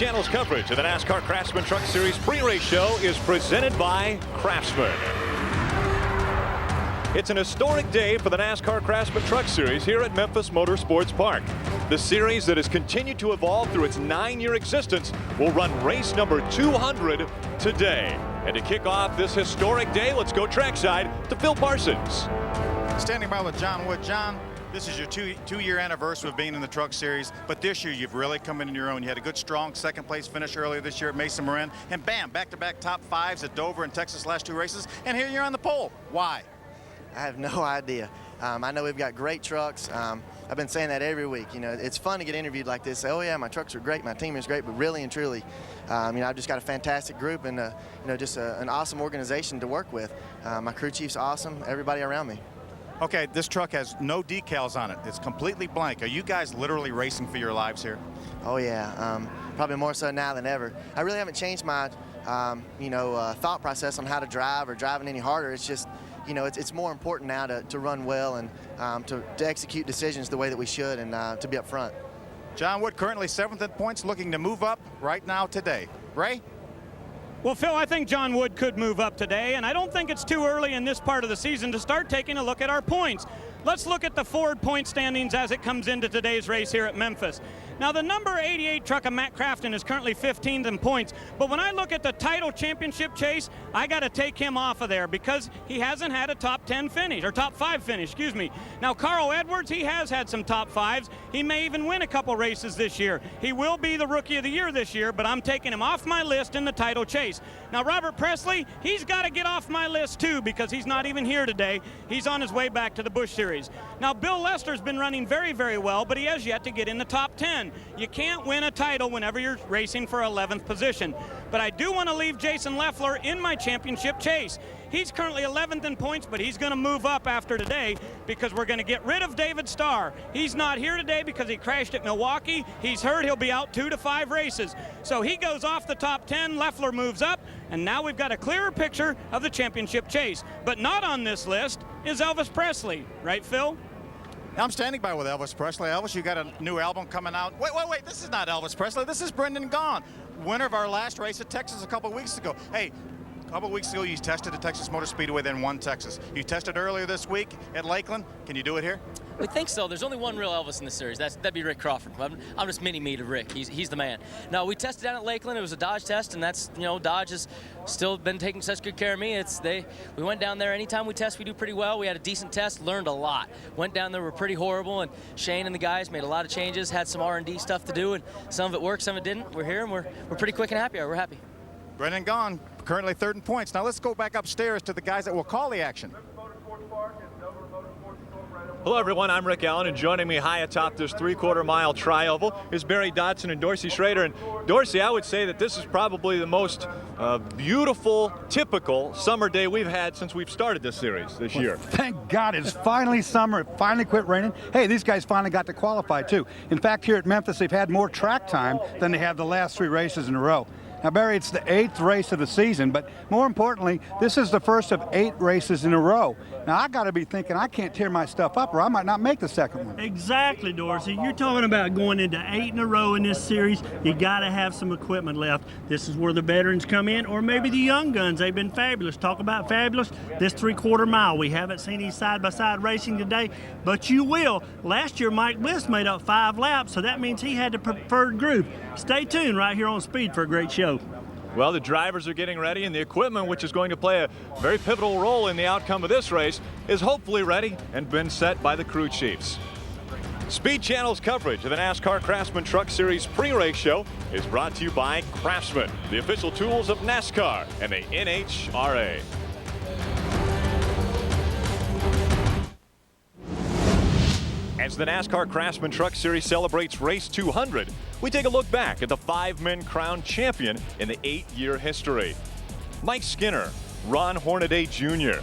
Channel's coverage of the NASCAR Craftsman Truck Series pre-race show is presented by Craftsman. It's an historic day for the NASCAR Craftsman Truck Series here at Memphis Motorsports Park. The series that has continued to evolve through its 9-year existence will run race number 200 today. And to kick off this historic day, let's go trackside to Phil Parsons. Standing by with John Wood. John, this is your two-year anniversary of being in the Truck Series, but this year you've really come into your own. You had a good, strong second-place finish earlier this year at Mesa Marin, and bam, back-to-back top fives at Dover and Texas last 2 races, and here you're on the pole. Why? I have no idea. I know we've got great trucks. I've been saying that every week. You know, it's fun to get interviewed like this. Say, oh yeah, my trucks are great, my team is great, but really and truly, you know, I've just got a fantastic group and you know, just an awesome organization to work with. My crew chief's awesome. Everybody around me. Okay, this truck has no decals on it. It's completely blank. Are you guys literally racing for your lives here? Oh yeah, probably more so now than ever. I really haven't changed my, you know, thought process on how to drive or driving any harder. It's just, you know, it's more important now to run well and to execute decisions the way that we should and to be up front. John Wood currently 7th in points, looking to move up right now today. Ray? Well, Phil, I think John Wood could move up today, and I don't think it's too early in this part of the season to start taking a look at our points. Let's look at the Ford point standings as it comes into today's race here at Memphis. Now, the number 88 truck of Matt Crafton is currently 15th in points, but when I look at the title championship chase, I got to take him off of there because he hasn't had a top 10 finish, or top 5 finish, excuse me. Now, Carl Edwards, he has had some top 5s. He may even win a couple races this year. He will be the Rookie of the Year this year, but I'm taking him off my list in the title chase. Now, Robert Presley, he's got to get off my list too because he's not even here today. He's on his way back to the Busch Series. Now, Bill Lester's been running very, very well, but he has yet to get in the top 10. You can't win a title whenever you're racing for 11th position. But I do want to leave Jason Leffler in my championship chase. He's currently 11th in points, but he's going to move up after today because we're going to get rid of David Starr. He's not here today because he crashed at Milwaukee. He's hurt. He'll be out 2 to 5 races. So he goes off the top 10. Leffler moves up, and now we've got a clearer picture of the championship chase. But not on this list is Elvis Presley. Right, Phil? I'm standing by with Elvis Presley. Elvis, you got a new album coming out. Wait, this is not Elvis Presley. This is Brendan Gaughan, winner of our last race at Texas a couple weeks ago. Hey, a couple weeks ago you tested at Texas Motor Speedway, then won Texas. You tested earlier this week at Lakeland. Can you do it here? We think so. There's only one real Elvis in the series. That'd be Rick Crawford. I'm just mini-me to Rick. He's the man. No, we tested down at Lakeland. It was a Dodge test, and that's, you know, Dodge has still been taking such good care of me. We went down there. Anytime we test, we do pretty well. We had a decent test, learned a lot. Went down there, we're pretty horrible, and Shane and the guys made a lot of changes, had some R&D stuff to do, and some of it worked, some of it didn't. We're here, and we're pretty quick and happy. We're happy. Brendan Gaughan, currently 3rd in points. Now let's go back upstairs to the guys that will call the action. Hello everyone, I'm Rick Allen, and joining me high atop this 3/4 mile tri-oval is Barry Dodson and Dorsey Schrader. And Dorsey, I would say that this is probably the most beautiful, typical summer day we've had since we've started this series this year. Thank God it's finally summer. It finally quit raining. Hey, these guys finally got to qualify too. In fact, here at Memphis, they've had more track time than they have the last 3 races in a row. Now, Barry, it's the 8th race of the season, but more importantly, this is the first of 8 races in a row. Now, I got to be thinking I can't tear my stuff up or I might not make the second one. Exactly, Dorsey. You're talking about going into 8 in a row in this series. You got to have some equipment left. This is where the veterans come in, or maybe the young guns. They've been fabulous. Talk about fabulous. This 3/4 mile, we haven't seen any side-by-side racing today, but you will. Last year, Mike Bliss made up 5 laps, so that means he had the preferred group. Stay tuned right here on Speed for a great show. Well, the drivers are getting ready, and the equipment, which is going to play a very pivotal role in the outcome of this race, is hopefully ready and been set by the crew chiefs. Speed Channel's coverage of the NASCAR Craftsman Truck Series pre-race show is brought to you by Craftsman, the official tools of NASCAR and the NHRA. As the NASCAR Craftsman Truck Series celebrates race 200, we take a look back at the 5-men crowned champion in the 8-year history. Mike Skinner, Ron Hornaday Jr.,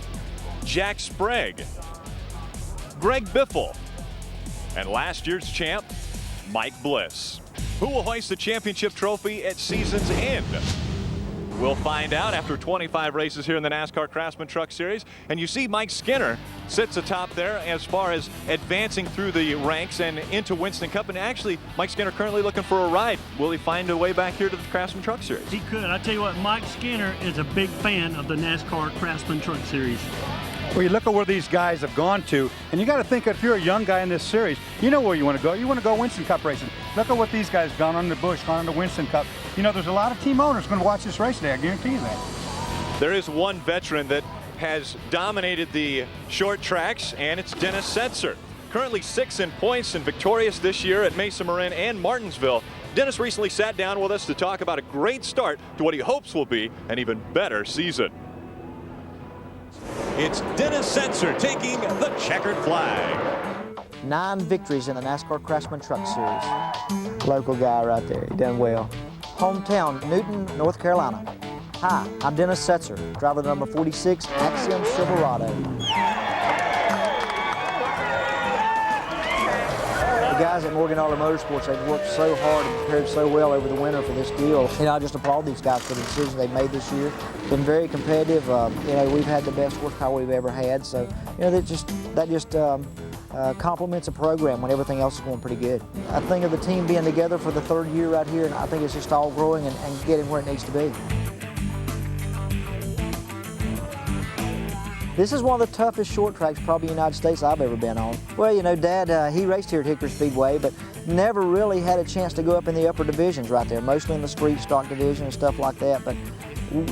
Jack Sprague, Greg Biffle, and last year's champ, Mike Bliss. Who will hoist the championship trophy at season's end? We'll find out after 25 races here in the NASCAR Craftsman Truck Series. And you see Mike Skinner sits atop there as far as advancing through the ranks and into Winston Cup. And actually, Mike Skinner currently looking for a ride. Will he find a way back here to the Craftsman Truck Series? He could. I tell you what, Mike Skinner is a big fan of the NASCAR Craftsman Truck Series. Well, you look at where these guys have gone to, and you got to think if you're a young guy in this series, you know where you want to go. You want to go Winston Cup racing. Look at what these guys have gone on the Busch, gone on the Winston Cup. You know, there's a lot of team owners going to watch this race today. I guarantee you that. There is one veteran that has dominated the short tracks, and it's Dennis Setzer. Currently 6th in points and victorious this year at Mesa Marin and Martinsville. Dennis recently sat down with us to talk about a great start to what he hopes will be an even better season. It's Dennis Setzer taking the checkered flag. 9 victories in the NASCAR Craftsman Truck Series. Local guy right there, he done well. Hometown, Newton, North Carolina. Hi, I'm Dennis Setzer, driver number 46, Axiom Silverado. The guys at Morgan Auto Motorsports, they've worked so hard and prepared so well over the winter for this deal. You know, I just applaud these guys for the decisions they made this year. Been very competitive. You know, we've had the best horsepower we've ever had, so you know that just complements a program when everything else is going pretty good. I think of the team being together for the 3rd year right here, and I think it's just all growing and getting where it needs to be. This is one of the toughest short tracks probably in the United States I've ever been on. Well, you know, Dad, he raced here at Hickory Speedway, but never really had a chance to go up in the upper divisions right there, mostly in the street stock division and stuff like that. But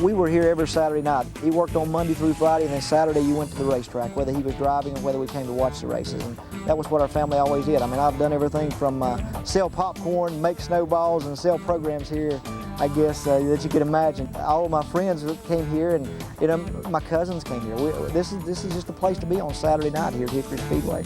we were here every Saturday night. He worked on Monday through Friday, and then Saturday you went to the racetrack, whether he was driving or whether we came to watch the races. And that was what our family always did. I mean, I've done everything from sell popcorn, make snowballs, and sell programs here, I guess, that you could imagine. All of my friends came here, and you know, my cousins came here. This is just a place to be on Saturday night here at Hickory Speedway.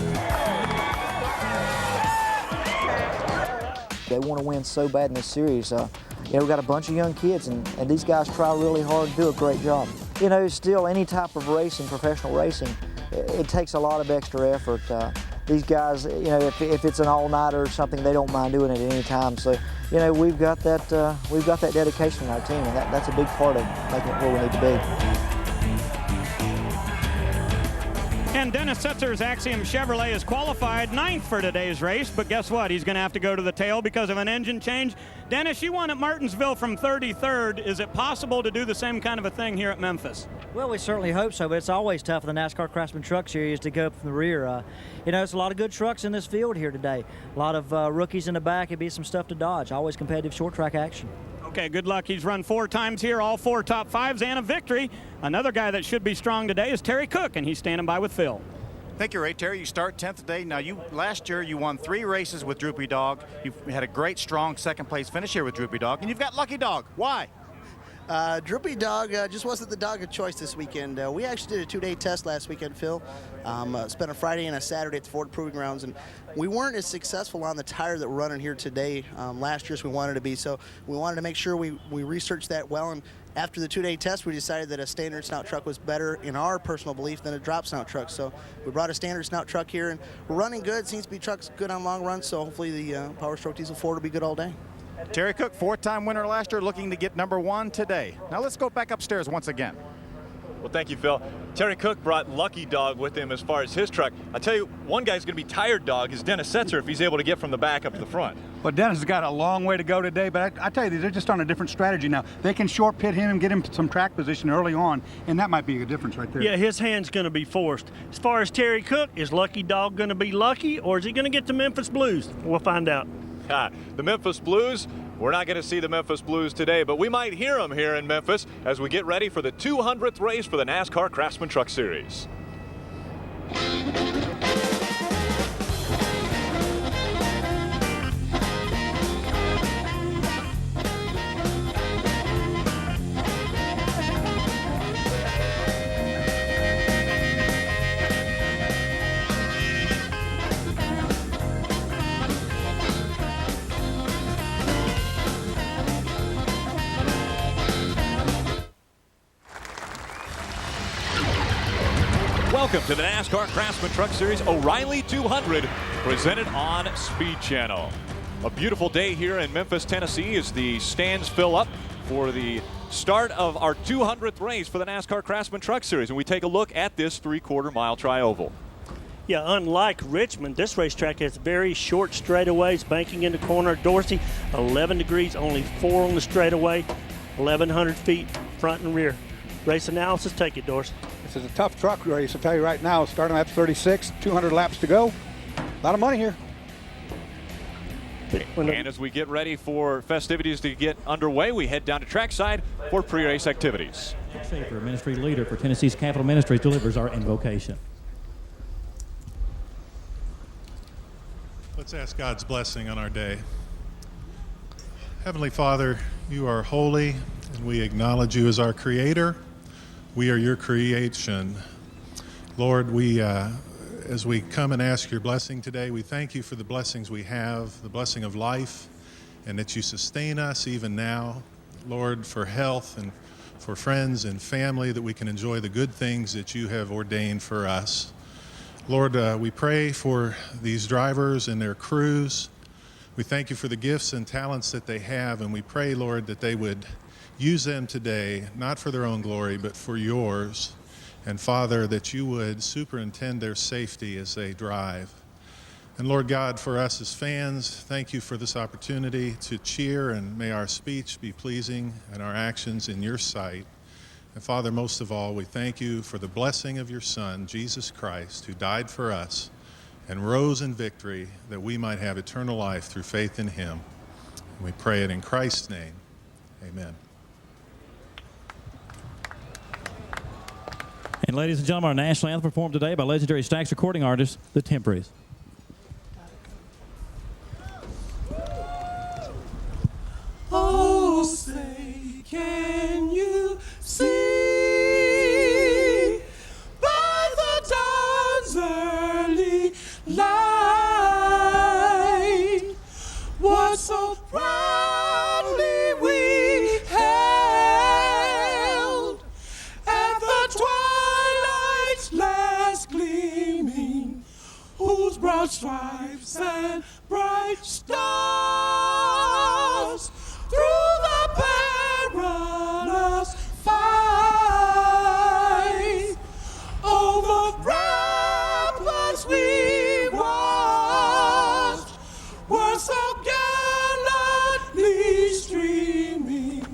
They want to win so bad in this series. You know, we've got a bunch of young kids, and these guys try really hard to do a great job. You know, still any type of racing, professional racing, it takes a lot of extra effort. These guys, you know, if it's an all-nighter or something, they don't mind doing it at any time. So, you know, we've got that dedication in our team, and that's a big part of making it where we need to be. And Dennis Setzer's Axiom Chevrolet is qualified 9th for today's race, but guess what? He's going to have to go to the tail because of an engine change. Dennis, you won at Martinsville from 33rd. Is it possible to do the same kind of a thing here at Memphis? Well, we certainly hope so, but it's always tough in the NASCAR Craftsman Truck Series to go up from the rear. You know, there's a lot of good trucks in this field here today. A lot of rookies in the back. It'd be some stuff to dodge. Always competitive short track action. Okay, good luck. He's run 4 times here, all 4 top 5s and a victory. Another guy that should be strong today is Terry Cook, and he's standing by with Phil. Thank you, Ray. Terry, you start 10th today. Now, last year you won 3 races with Droopy Dog. You've had a great, strong second-place finish here with Droopy Dog, and you've got Lucky Dog. Why? Droopy Dog just wasn't the dog of choice this weekend. We actually did a 2-day test last weekend, Phil. Spent a Friday and a Saturday at the Ford Proving Grounds, and we weren't as successful on the tire that we're running here today last year as we wanted to be. So we wanted to make sure we researched that well, and after the 2-day test, we decided that a standard snout truck was better, in our personal belief, than a drop snout truck. So we brought a standard snout truck here, and we're running good. Seems to be trucks good on long runs, so hopefully the Power Stroke Diesel 4 will be good all day. Terry Cook, 4-time winner last year, looking to get number 1 today. Now let's go back upstairs once again. Well, thank you, Phil. Terry Cook brought Lucky Dog with him as far as his truck. I tell you, one guy's going to be Tired Dog is Dennis Setzer if he's able to get from the back up to the front. Well, Dennis has got a long way to go today, but I tell you, they're just on a different strategy now. They can short pit him and get him some track position early on, and that might be a difference right there. Yeah, his hand's going to be forced. As far as Terry Cook, is Lucky Dog going to be lucky, or is he going to get the Memphis Blues? We'll find out. The Memphis Blues, we're not going to see the Memphis Blues today, but we might hear them here in Memphis as we get ready for the 200th race for the NASCAR Craftsman Truck Series. Welcome to the NASCAR Craftsman Truck Series O'Reilly 200, presented on Speed Channel. A beautiful day here in Memphis, Tennessee, as the stands fill up for the start of our 200th race for the NASCAR Craftsman Truck Series, and we take a look at this 3/4 mile tri-oval. Yeah, unlike Richmond, this racetrack has very short straightaways, banking in the corner. Dorsey, 11 degrees, only 4 on the straightaway, 1,100 feet front and rear. Race analysis, take it, Dorsey. This is a tough truck race, I'll tell you right now. Starting lap 36, 200 laps to go. A lot of money here. And as we get ready for festivities to get underway, we head down to trackside for pre-race activities. Schaefer, ministry leader for Tennessee's Capital Ministries, delivers our invocation. Let's ask God's blessing on our day. Heavenly Father, you are holy, and we acknowledge you as our creator. We are your creation. Lord, as we come and ask your blessing today, we thank you for the blessings we have, the blessing of life, and that you sustain us even now. Lord, for health and for friends and family, that we can enjoy the good things that you have ordained for us. Lord, we pray for these drivers and their crews. We thank you for the gifts and talents that they have, and we pray, Lord, that they would use them today, not for their own glory, but for yours. And Father, that you would superintend their safety as they drive. And Lord God, for us as fans, thank you for this opportunity to cheer, and may our speech be pleasing and our actions in your sight. And Father, most of all, we thank you for the blessing of your Son, Jesus Christ, who died for us and rose in victory that we might have eternal life through faith in him. And we pray it in Christ's name. Amen. And ladies and gentlemen, our national anthem performed today by legendary Stax recording artist, the Temperies. Oh, say, can you see by the dawn's early light what so proudly we held at the twilight's last gleaming, whose broad stripes and bright stars through the perilous fight over ramparts we watched were so gallantly streaming,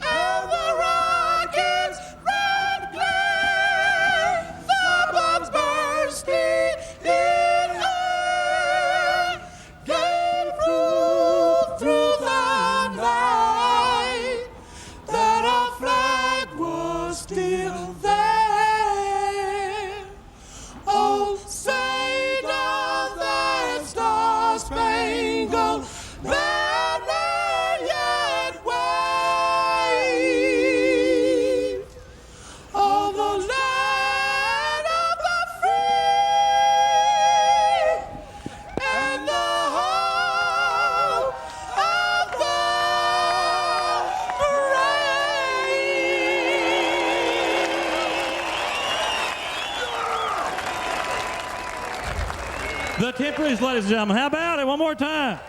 and the rockets' red glare, the bombs bursting in air, gave proof through the night that our flag was still there. Oh, say does that star-spangled banner yet wave on the land of the free and the home of the brave. The Temperies, ladies and gentlemen. How about it? One more time.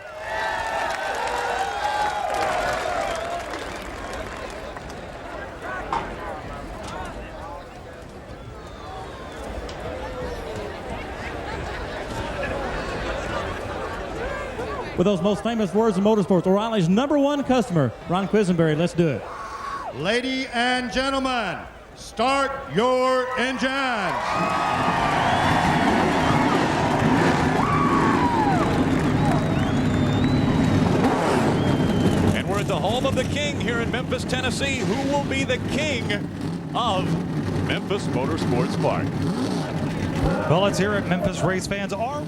With those most famous words in motorsports, O'Reilly's #1 customer, Ron Quisenberry. Let's do it. Ladies and gentlemen, start your engines. And we're at the home of the king here in Memphis, Tennessee. Who will be the king of Memphis Motorsports Park? Well, let's hear it. Memphis race fans are.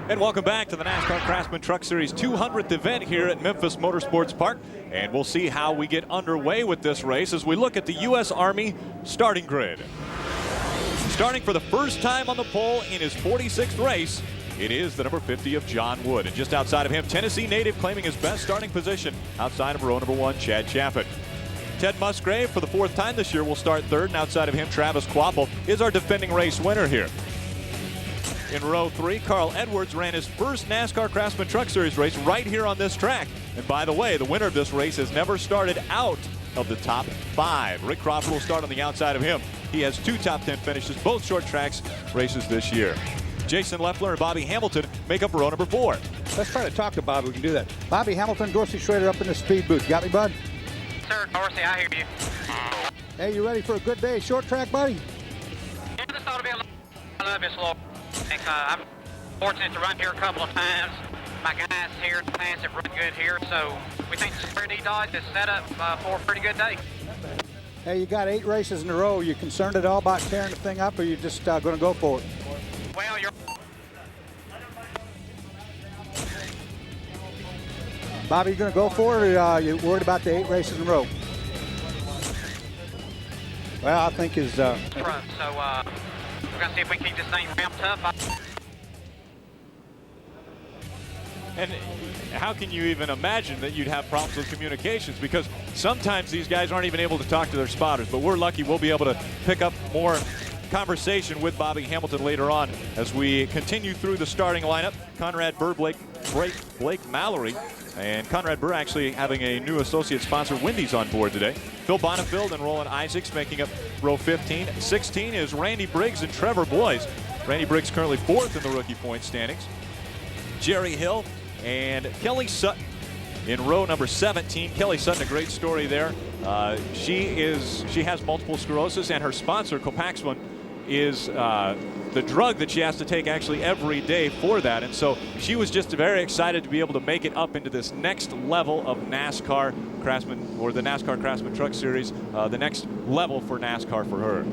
And welcome back to the NASCAR Craftsman Truck Series 200th event here at Memphis Motorsports Park. And we'll see how we get underway with this race as we look at the U.S. Army starting grid. Starting for the first time on the pole in his 46th race, It is the number 50 of John Wood. And just outside of him, Tennessee native claiming his best starting position outside of row number 1, Chad Chaffin. Ted Musgrave, for the 4th time this year, will start 3rd, and outside of him, Travis Quapple is our defending race winner here. In row 3, Carl Edwards ran his first NASCAR Craftsman Truck Series race right here on this track. And by the way, the winner of this race has never started out of the top 5. Rick Crawford will start on the outside of him. He has 2 top 10 finishes, both short tracks races this year. Jason Leffler and Bobby Hamilton make up row number 4. Let's try to talk to Bobby. We can do that. Bobby Hamilton, Dorsey Schrader up in the speed booth. Got me, bud? Sir, Dorsey, I hear you. Hey, you ready for a good day short track, buddy? Yeah, this ought to be a little bit slow. I'm fortunate to run here a couple of times. My guys here in the past have run good here, so we think the Square D Dodge is set up for a pretty good day. Hey, you got 8 races in a row. You concerned at all about tearing the thing up, or you just going to go for it? Well, you're... Bobby, you going to go for it, or you worried about the 8 races in a row? Well, I think his... So, we're going to see if we can keep this thing ramped up. And how can you even imagine that you'd have problems with communications? Because sometimes these guys aren't even able to talk to their spotters, but we're lucky we'll be able to pick up more conversation with Bobby Hamilton later on as we continue through the starting lineup. Conrad Burr, Blake Mallory, and Conrad Burr actually having a new associate sponsor, Wendy's, on board today. Phil Bonnefeld and Roland Isaacs making up row 15. 16 is Randy Briggs and Trevor Boyes. Randy Briggs currently 4th in the rookie point standings. Jerry Hill and Kelly Sutton in row number 17. Kelly Sutton, a great story there. She has multiple sclerosis, and her sponsor, Copaxone, is the drug that she has to take actually every day for that. And so she was just very excited to be able to make it up into this next level of NASCAR Craftsman, or the NASCAR Craftsman Truck Series, the next level for NASCAR for her.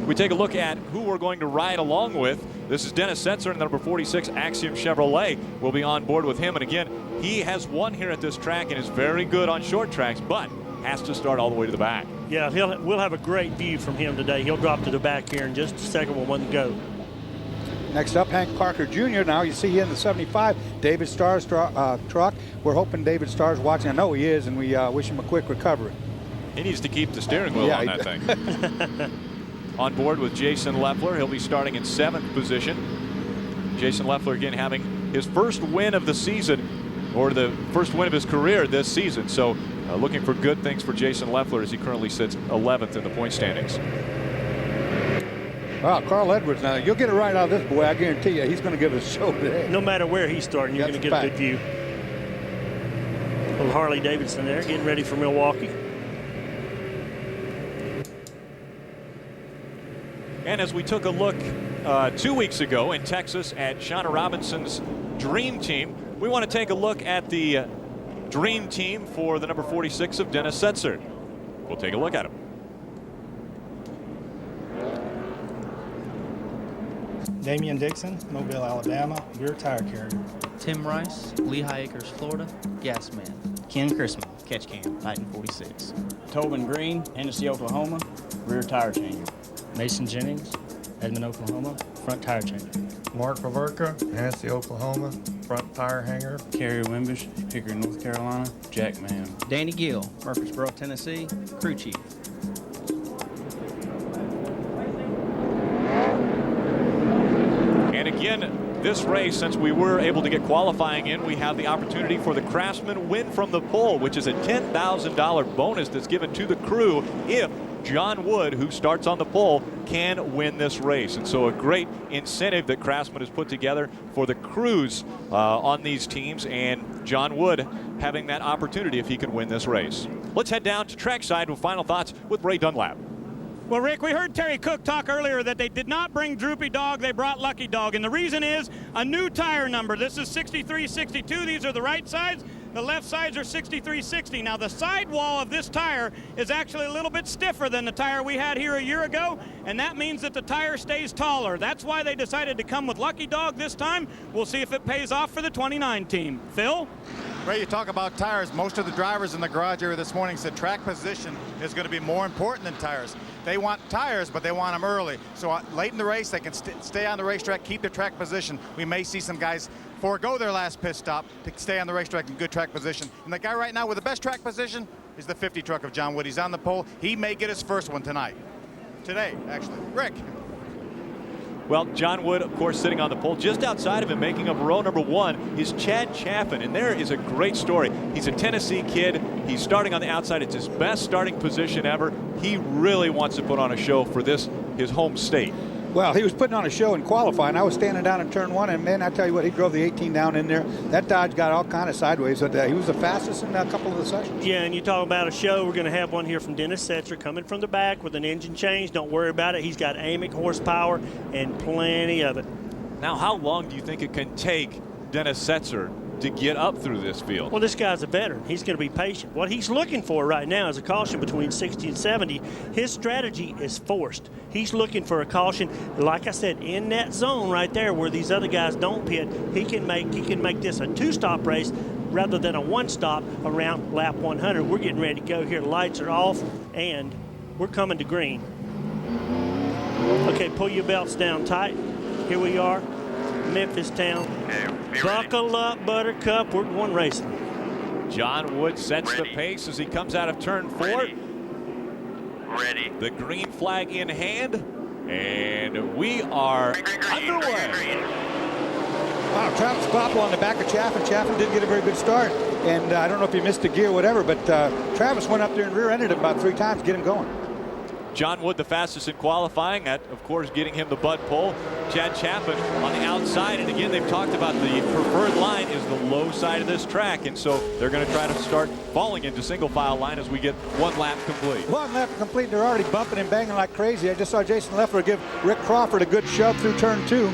We take a look at who we're going to ride along with. This is Dennis Setzer in the number 46 Axiom Chevrolet. We'll be on board with him. And again, he has won here at this track and is very good on short tracks, but has to start all the way to the back. Yeah, we'll have a great view from him today. He'll drop to the back here in just a second. We'll want to go. Next up, Hank Parker Jr. Now you see in the 75, David Starr's truck. We're hoping David Starr's watching. I know he is, and we wish him a quick recovery. He needs to keep the steering wheel on that thing. On board with Jason Leffler. He'll be starting in 7th position. Jason Leffler again having his first win of the season, or the first win of his career this season. So looking for good things for Jason Leffler as he currently sits 11th in the point standings. Wow, Carl Edwards, now you'll get a ride out of this boy, I guarantee you. He's going to give us a show today. No matter where he's starting, you're going to get a good view. Little Harley Davidson there, getting ready for Milwaukee. And as we took a look 2 weeks ago in Texas at Shauna Robinson's Dream Team, we want to take a look at the Dream Team for the number 46 of Dennis Setzer. We'll take a look at him. Damian Dixon, Mobile, Alabama, rear tire carrier. Tim Rice, Lehigh Acres, Florida, gas man. Ken Chrisman, catch cam, Titan 46. Tobin Green, Hennessy, Oklahoma, rear tire changer. Mason Jennings, Edmond, Oklahoma, front tire changer. Mark Paverka, Hennessy, Oklahoma, front tire hanger. Carrier Wimbish, Hickory, North Carolina, jack man. Danny Gill, Murfreesboro, Tennessee, crew chief. And again, this race, since we were able to get qualifying in, we have the opportunity for the Craftsman win from the pole, which is a $10,000 bonus that's given to the crew if John Wood, who starts on the pole, can win this race. And so a great incentive that Craftsman has put together for the crews on these teams, and John Wood having that opportunity if he can win this race. Let's head down to trackside with final thoughts with Ray Dunlap. Well, Rick, we heard Terry Cook talk earlier that they did not bring Droopy Dog, they brought Lucky Dog. And the reason is a new tire number. This is 6362. These are the right sides. The left sides are 6360. Now, the sidewall of this tire is actually a little bit stiffer than the tire we had here a year ago, and that means that the tire stays taller. That's why they decided to come with Lucky Dog this time. We'll see if it pays off for the 29 team. Phil? Ray, you talk about tires. Most of the drivers in the garage area this morning said track position is going to be more important than tires. They want tires, but they want them early. So late in the race, they can stay on the racetrack, keep their track position. We may see some guys forego their last pit stop to stay on the racetrack in good track position. And the guy right now with the best track position is the 50 truck of John Wood. He's on the pole. He may get his first one today, actually. Rick. Well, John Wood, of course, sitting on the pole. Just outside of him, making up row number 1, is Chad Chaffin. And there is a great story. He's a Tennessee kid. He's starting on the outside. It's his best starting position ever. He really wants to put on a show for this, his home state. Well, he was putting on a show in qualifying. I was standing down in turn 1, and man, I tell you what, he drove the 18 down in there. That Dodge got all kind of sideways, but he was the fastest in a couple of the sessions. Yeah, and you talk about a show. We're going to have one here from Dennis Setzer coming from the back with an engine change. Don't worry about it. He's got Amic horsepower and plenty of it. Now, how long do you think it can take Dennis Setzer to get up through this field? Well, this guy's a veteran. He's going to be patient. What he's looking for right now is a caution between 60 and 70. His strategy is forced. He's looking for a caution, like I said, in that zone right there where these other guys don't pit. He can make this a 2-stop race rather than a 1-stop around lap 100. We're getting ready to go here. The lights are off, and we're coming to green. Okay, pull your belts down tight. Here we are, Memphis town. Buckle up, Buttercup. We're going racing. John Wood sets the pace as he comes out of turn 4. Ready. The green flag in hand, and we are underway. Wow, Travis Kloppel on the back of Chaffin. Chaffin didn't get a very good start, and I don't know if he missed a gear or whatever, but Travis went up there and rear-ended him about 3 times to get him going. John Wood, the fastest in qualifying, that, of course, getting him the Bud pole. Chad Chaffin on the outside, and again, they've talked about the preferred line is the low side of this track, and so they're going to try to start falling into single file line as we get 1 lap complete. 1 lap complete, they're already bumping and banging like crazy. I just saw Jason Leffler give Rick Crawford a good shove through turn 2.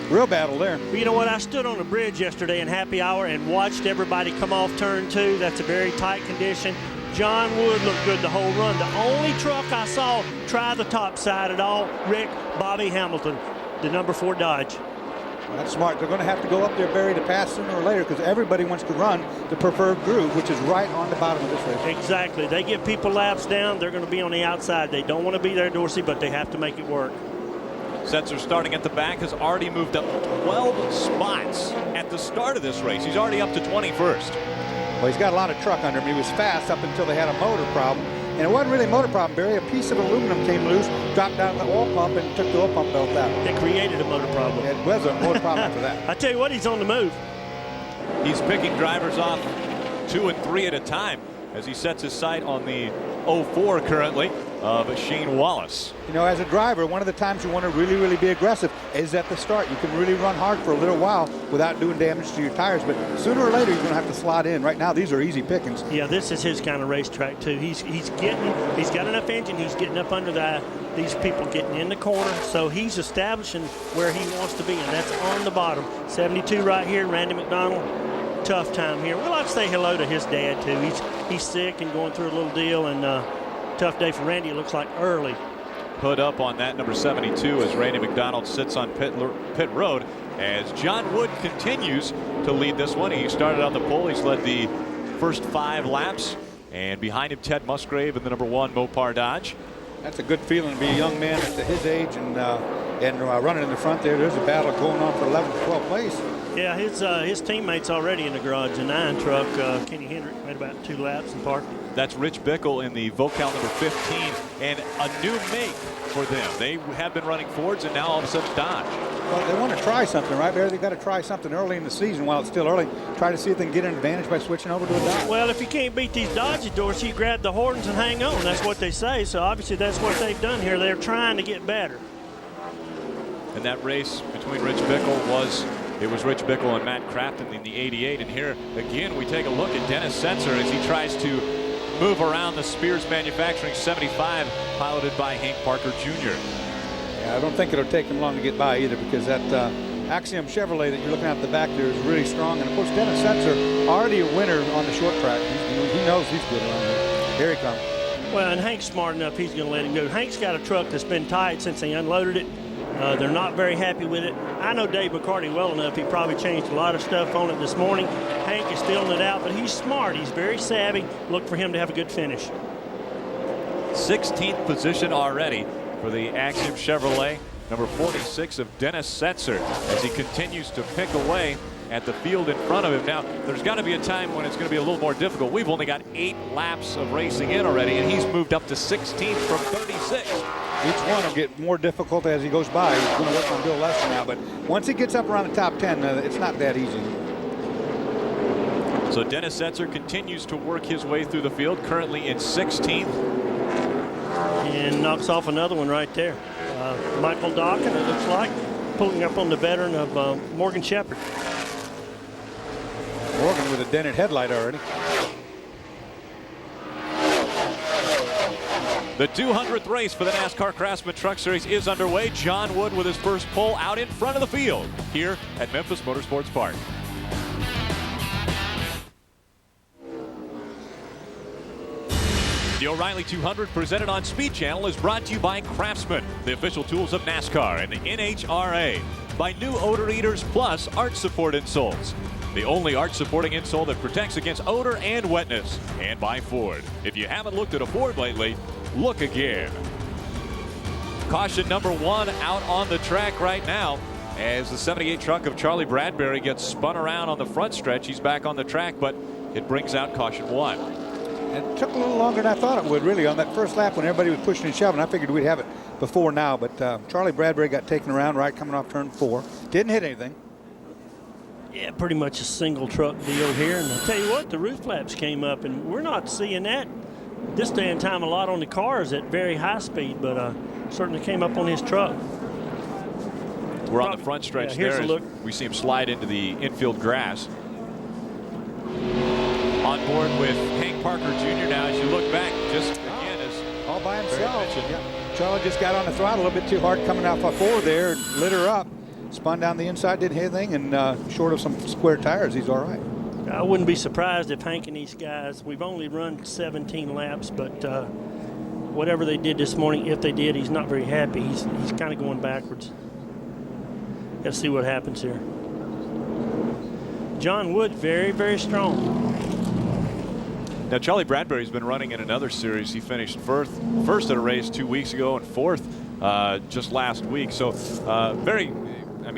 Real battle there. Well, you know what? I stood on a bridge yesterday in happy hour and watched everybody come off turn 2. That's a very tight condition. John Wood looked good the whole run. The only truck I saw try the top side at all, Rick Bobby Hamilton, the number 4 Dodge. Well, that's smart. They're going to have to go up there, Barry, to pass sooner or later because everybody wants to run the preferred groove, which is right on the bottom of this race. Exactly. They give people laps down. They're going to be on the outside. They don't want to be there, Dorsey, but they have to make it work. Setzer starting at the back has already moved up 12 spots at the start of this race. He's already up to 21st. Well, he's got a lot of truck under him. He was fast up until they had a motor problem. And it wasn't really a motor problem, Barry. A piece of aluminum came loose, dropped down the oil pump, and took the oil pump belt out. It created a motor problem. It was a motor problem after that. I tell you what, he's on the move. He's picking drivers off 2 and 3 at a time as he sets his sight on the 04 currently of Shane Wallace. You know, as a driver, one of the times you want to really, really be aggressive is at the start. You can really run hard for a little while without doing damage to your tires, but sooner or later you're going to have to slide in. Right now, these are easy pickings. Yeah, this is his kind of racetrack too. He's got enough engine. He's getting up under these people getting in the corner, so he's establishing where he wants to be, and that's on the bottom. 72 right here, Randy McDonald. Tough time here. We'd like to say hello to his dad too. He's sick and going through a little deal, and tough day for Randy. It looks like early. Put up on that number 72 as Randy McDonald sits on pit road as John Wood continues to lead this one. He started on the pole. He's led the first 5 laps, and behind him Ted Musgrave in the number 1 Mopar Dodge. That's a good feeling to be a young man at his age and running in the front there. There's a battle going on for 11th, 12th place. Yeah, his teammates already in the garage. The 9 truck, Kenny Hendrick, made about 2 laps and parked. That's Rich Bickle in the Vocal number 15, and a new make for them. They have been running Fords, and now all of a sudden Dodge. Well, they want to try something, right, Barry? They've got to try something early in the season while it's still early. Try to see if they can get an advantage by switching over to a Dodge. Well, if you can't beat these Dodges, Dorsey, you grab the Hortons and hang on. That's what they say. So obviously that's what they've done here. They're trying to get better. And that race between Rich Bickle was Rich Bickle and Matt Crafton in the 88. And here again we take a look at Dennis Setzer as he tries to move around the Spears Manufacturing 75 piloted by Hank Parker Jr. Yeah, I don't think it'll take him long to get by either because that Axiom Chevrolet that you're looking at the back there is really strong. And of course Dennis Setzer already a winner on the short track. He knows he's good around here. Here he comes. Well, and Hank's smart enough, he's going to let him go. Hank's got a truck that's been tight since they unloaded it. They're not very happy with it. I know Dave McCarty well enough. He probably changed a lot of stuff on it this morning. Hank is filling it out, but he's smart. He's very savvy. Look for him to have a good finish. 16th position already for the Axiom Chevrolet. Number 46 of Dennis Setzer as he continues to pick away at the field in front of him. Now, there's got to be a time when it's going to be a little more difficult. We've only got 8 laps of racing in already, and he's moved up to 16th from 36. Each one will get more difficult as he goes by. He's going to work on Bill Lester now, but once he gets up around the top 10, it's not that easy. So Dennis Setzer continues to work his way through the field, currently in 16th. And knocks off another one right there. Michael Dawkin, it looks like, pulling up on the veteran of Morgan Shepherd. Morgan with a dented headlight already. The 200th race for the NASCAR Craftsman Truck Series is underway. John Wood with his first pole out in front of the field here at Memphis Motorsports Park. The O'Reilly 200 presented on Speed Channel is brought to you by Craftsman, the official tools of NASCAR and the NHRA. By New Odor Eaters Plus Arch Support Insoles, the only arch supporting insole that protects against odor and wetness. And by Ford. If you haven't looked at a Ford lately, look again. Caution number 1 out on the track right now as the 78 truck of Charlie Bradbury gets spun around on the front stretch. He's back on the track, but it brings out caution 1. It took a little longer than I thought it would, really, on that first lap when everybody was pushing and shoving. I figured we'd have it before now, but Charlie Bradbury got taken around right coming off turn 4. Didn't hit anything. Yeah, pretty much a single truck deal here. And I'll tell you what, the roof flaps came up, and we're not seeing that this day and time a lot on the cars at very high speed, but certainly came up on his truck. We're on the front stretch there. As we see him slide into the infield grass. On board with Hank Parker Jr. now as you look back, just again as all by himself. Yeah. Charlie just got on the throttle a little bit too hard coming off a 4 there and lit her up. Spun down the inside, didn't hit anything, and short of some square tires, he's all right. I wouldn't be surprised if Hank and these guys, we've only run 17 laps, but whatever they did this morning, if they did, he's not very happy. He's kind of going backwards. Let's see what happens here. John Wood, very, very strong. Now, Charlie Bradbury's been running in another series. He finished first at a race 2 weeks ago and 4th just last week. So very,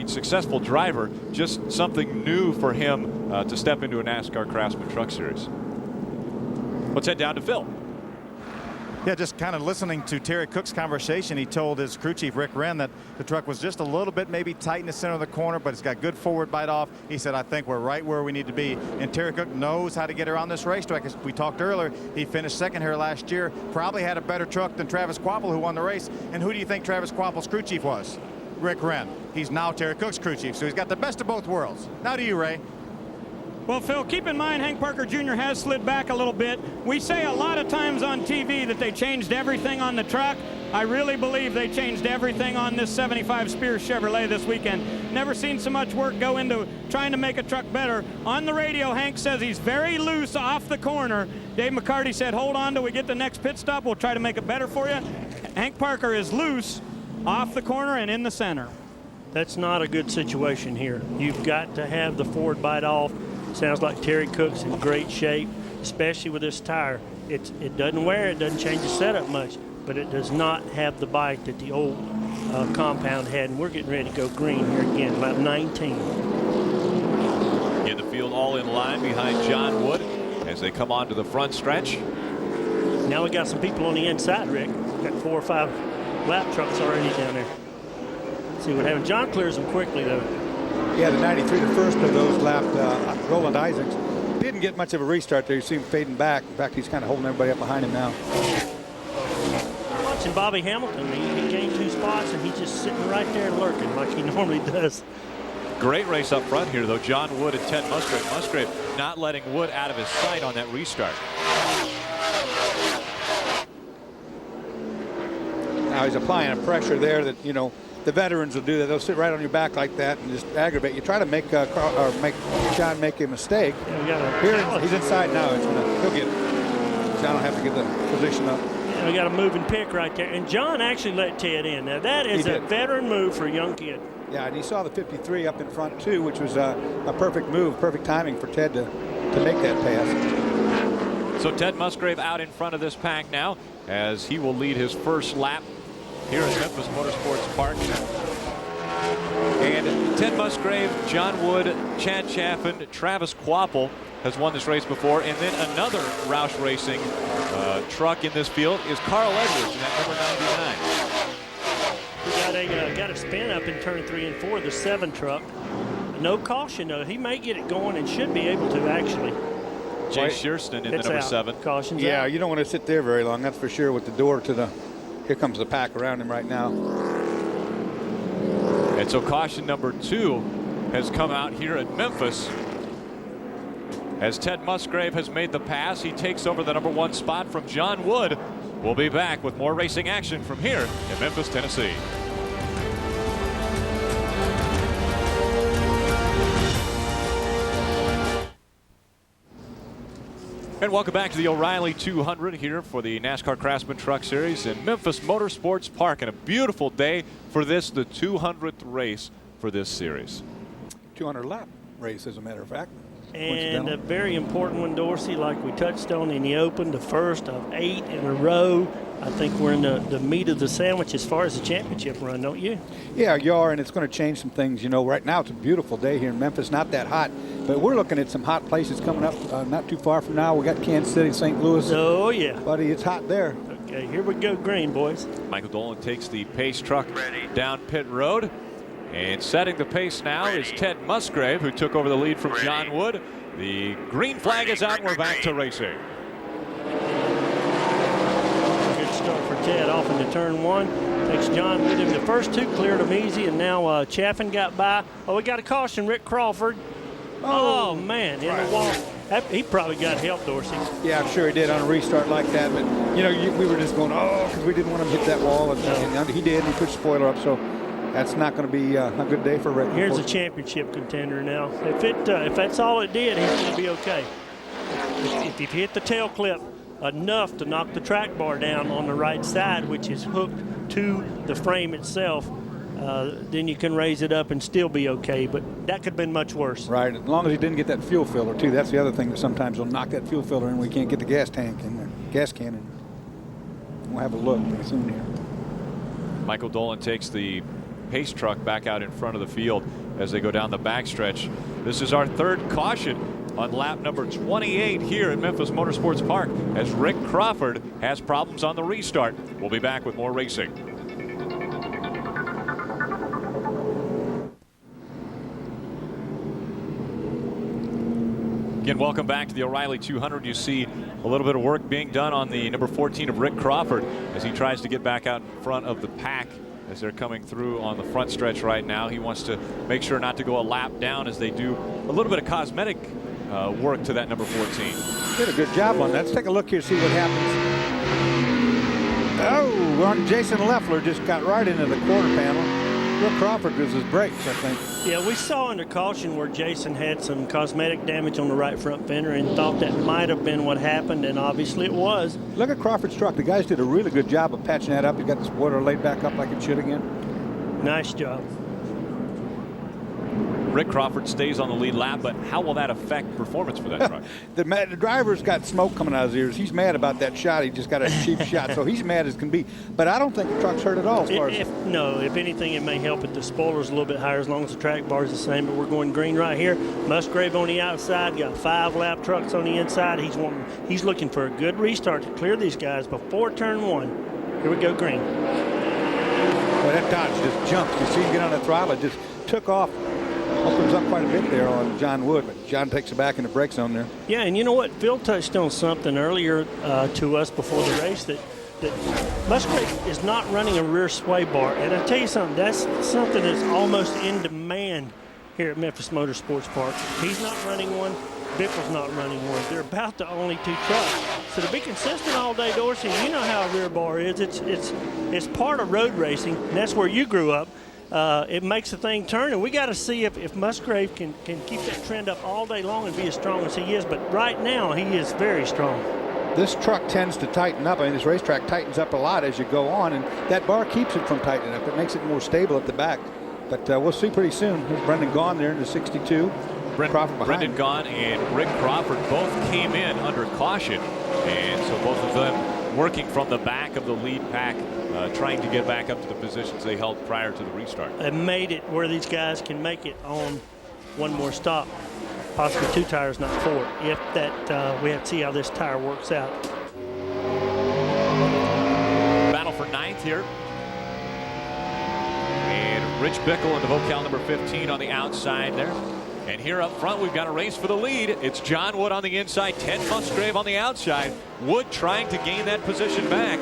successful driver. Just something new for him to step into a NASCAR Craftsman Truck Series. Let's head down to Phil. Yeah, just kind of listening to Terry Cook's conversation, he told his crew chief, Rick Wren, that the truck was just a little bit maybe tight in the center of the corner, but it's got good forward bite off. He said, I think we're right where we need to be. And Terry Cook knows how to get around this racetrack. As we talked earlier, he finished 2nd here last year, probably had a better truck than Travis Quapple, who won the race. And who do you think Travis Quapple's crew chief was? Rick Wren. He's now Terry Cook's crew chief, so he's got the best of both worlds. Now to you, Ray. Well, Phil, keep in mind Hank Parker Jr. has slid back a little bit. We say a lot of times on TV that they changed everything on the truck. I really believe they changed everything on this 75 Spears Chevrolet this weekend. Never seen so much work go into trying to make a truck better. On the radio, Hank says he's very loose off the corner. Dave McCarty said, hold on till we get the next pit stop. We'll try to make it better for you. Hank Parker is loose off the corner and in the center. That's not a good situation here. You've got to have the forward bite off. Sounds like Terry Cook's in great shape, especially with this tire. It doesn't wear, it doesn't change the setup much, but it does not have the bite that the old compound had, and we're getting ready to go green here again, lap 19. In the field, all in line behind John Wood as they come onto the front stretch. Now we got some people on the inside, Rick. Got 4 or 5 lap trucks already down there. Let's see what happens. John clears them quickly, though. Yeah, the 93, the first of those lapped Roland Isaacs. Didn't get much of a restart there. You see him fading back. In fact, he's kind of holding everybody up behind him now. Watching Bobby Hamilton, he gained 2 spots, and he's just sitting right there lurking like he normally does. Great race up front here, though. John Wood and Ted Musgrave. Musgrave not letting Wood out of his sight on that restart. Now he's applying a pressure there that, the veterans will do that. They'll sit right on your back like that and just aggravate you. Try to make John make a mistake. Yeah, here he's inside now. He'll get it. John will have to get the position up. Yeah, we got a moving pick right there. And John actually let Ted in. Now that is a veteran move for a young kid. Yeah, and he saw the 53 up in front too, which was a perfect move, perfect timing for Ted to make that pass. So Ted Musgrave out in front of this pack now. as he will lead his first lap here at Memphis Motorsports Park. And Ted Musgrave, John Wood, Chad Chaffin, Travis Quapple has won this race before. And then another Roush Racing truck in this field is Carl Edwards in that number 99. We got a spin up in turn 3 and 4, the 7 truck. No caution, though. He may get it going and should be able to, actually. Jay Shearston in the number 7. Caution's yeah, out. You don't want to sit there very long, that's for sure, with the door to the... Here comes the pack around him right now. And so caution number 2 has come out here at Memphis. As Ted Musgrave has made the pass, he takes over the number 1 spot from John Wood. We'll be back with more racing action from here in Memphis, Tennessee. And welcome back to the O'Reilly 200 here for the NASCAR Craftsman Truck Series in Memphis Motorsports Park. And a beautiful day for this, the 200th race for this series. 200 lap race, as a matter of fact. And a very important one, Dorsey, like we touched on in the Open, the first of 8 in a row. I think we're in the meat of the sandwich as far as the championship run, don't you? Yeah, you are, and it's going to change some things. You know, right now it's a beautiful day here in Memphis, not that hot, but we're looking at some hot places coming up not too far from now. We got Kansas City, St. Louis. Oh, yeah. Buddy, it's hot there. Okay, here we go, green, boys. Michael Dolan takes the pace truck down pit road. And setting the pace now is Ted Musgrave, who took over the lead from John Wood. The green flag is out, and we're back to racing. Good start for Ted off into turn 1. Takes John with him. The first 2 cleared him easy, and now Chaffin got by. Oh, we got a caution, Rick Crawford. Oh man, in the wall. He probably got help, Dorsey. Yeah, I'm sure he did on a restart like that. But, you know, we were just going, oh, because we didn't want him to hit that wall. And he did, and he put the spoiler up. So that's not going to be a good day for Rick. Here's a championship contender now. If that's all it did, he's going to be okay. If you hit the tail clip enough to knock the track bar down on the right side, which is hooked to the frame itself, then you can raise it up and still be okay. But that could have been much worse. Right, as long as he didn't get that fuel filler, too. That's the other thing that sometimes will knock that fuel filler in. We can't get the gas tank in there, gas can in. We'll have a look pretty soon here. Michael Dolan takes the pace truck back out in front of the field as they go down the backstretch. This is our 3rd caution on lap number 28 here at Memphis Motorsports Park as Rick Crawford has problems on the restart. We'll be back with more racing. Again, welcome back to the O'Reilly 200. You see a little bit of work being done on the number 14 of Rick Crawford as he tries to get back out in front of the pack as they're coming through on the front stretch right now. He wants to make sure not to go a lap down as they do a little bit of cosmetic work to that number 14. Did a good job on that. Let's take a look here, see what happens. Oh, Jason Leffler just got right into the quarter panel. Rick Crawford gives his brakes, I think. Yeah, we saw under caution where Jason had some cosmetic damage on the right front fender and thought that might have been what happened, and obviously it was. Look at Crawford's truck. The guys did a really good job of patching that up. He got the spoiler laid back up like it should again. Nice job. Rick Crawford stays on the lead lap, but how will that affect performance for that truck? The driver's got smoke coming out of his ears. He's mad about that shot. He just got a cheap shot, so he's mad as can be. But I don't think the truck's hurt at all. If anything, it may help if the spoiler's a little bit higher as long as the track bar's the same. But we're going green right here. Musgrave on the outside, got 5 lap trucks on the inside. He's looking for a good restart to clear these guys before turn 1. Here we go, green. Well, that Dodge just jumped. You see him get on the throttle. It just took off. Opens up quite a bit there on John Wood, but John takes it back in the brake zone there. Yeah, and you know what? Phil touched on something earlier to us before the race that Musgrave is not running a rear sway bar. And I tell you something, that's something that's almost in demand here at Memphis Motorsports Park. He's not running one. Bickle's not running one. They're about the only 2 trucks. So to be consistent all day, Dorsey, you know how a rear bar is. It's part of road racing, and that's where you grew up. It makes the thing turn, and we got to see if Musgrave can keep that trend up all day long and be as strong as he is. But right now, he is very strong. This truck tends to tighten up. I mean, this racetrack tightens up a lot as you go on, and that bar keeps it from tightening up. It makes it more stable at the back. But we'll see pretty soon. Here's Brendan Gaughan there in the 62. Brendan Gaughan and Rick Crawford both came in under caution, and so both of them working from the back of the lead pack, trying to get back up to the positions they held prior to the restart. And made it where these guys can make it on one more stop, possibly 2 tires, not 4. If that, we have to see how this tire works out. Battle for 9th here. And Rich Bickle in the Vocal number 15 on the outside there. And here up front, we've got a race for the lead. It's John Wood on the inside, Ted Musgrave on the outside. Wood trying to gain that position back.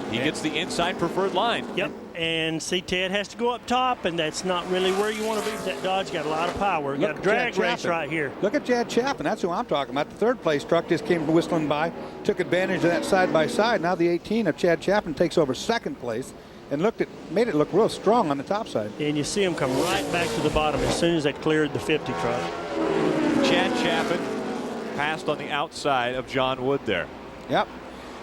He gets the inside preferred line. Yep, and see, Ted has to go up top, and that's not really where you want to be. That Dodge got a lot of power. Got a drag race right here. Look at Chad Chapin. That's who I'm talking about. The third place truck just came whistling by, took advantage of that side-by-side. Now the 18 of Chad Chapin takes over second place and made it look real strong on the top side. And you see him come right back to the bottom as soon as they cleared the 50 truck. Chad Chapin passed on the outside of John Wood there. Yep.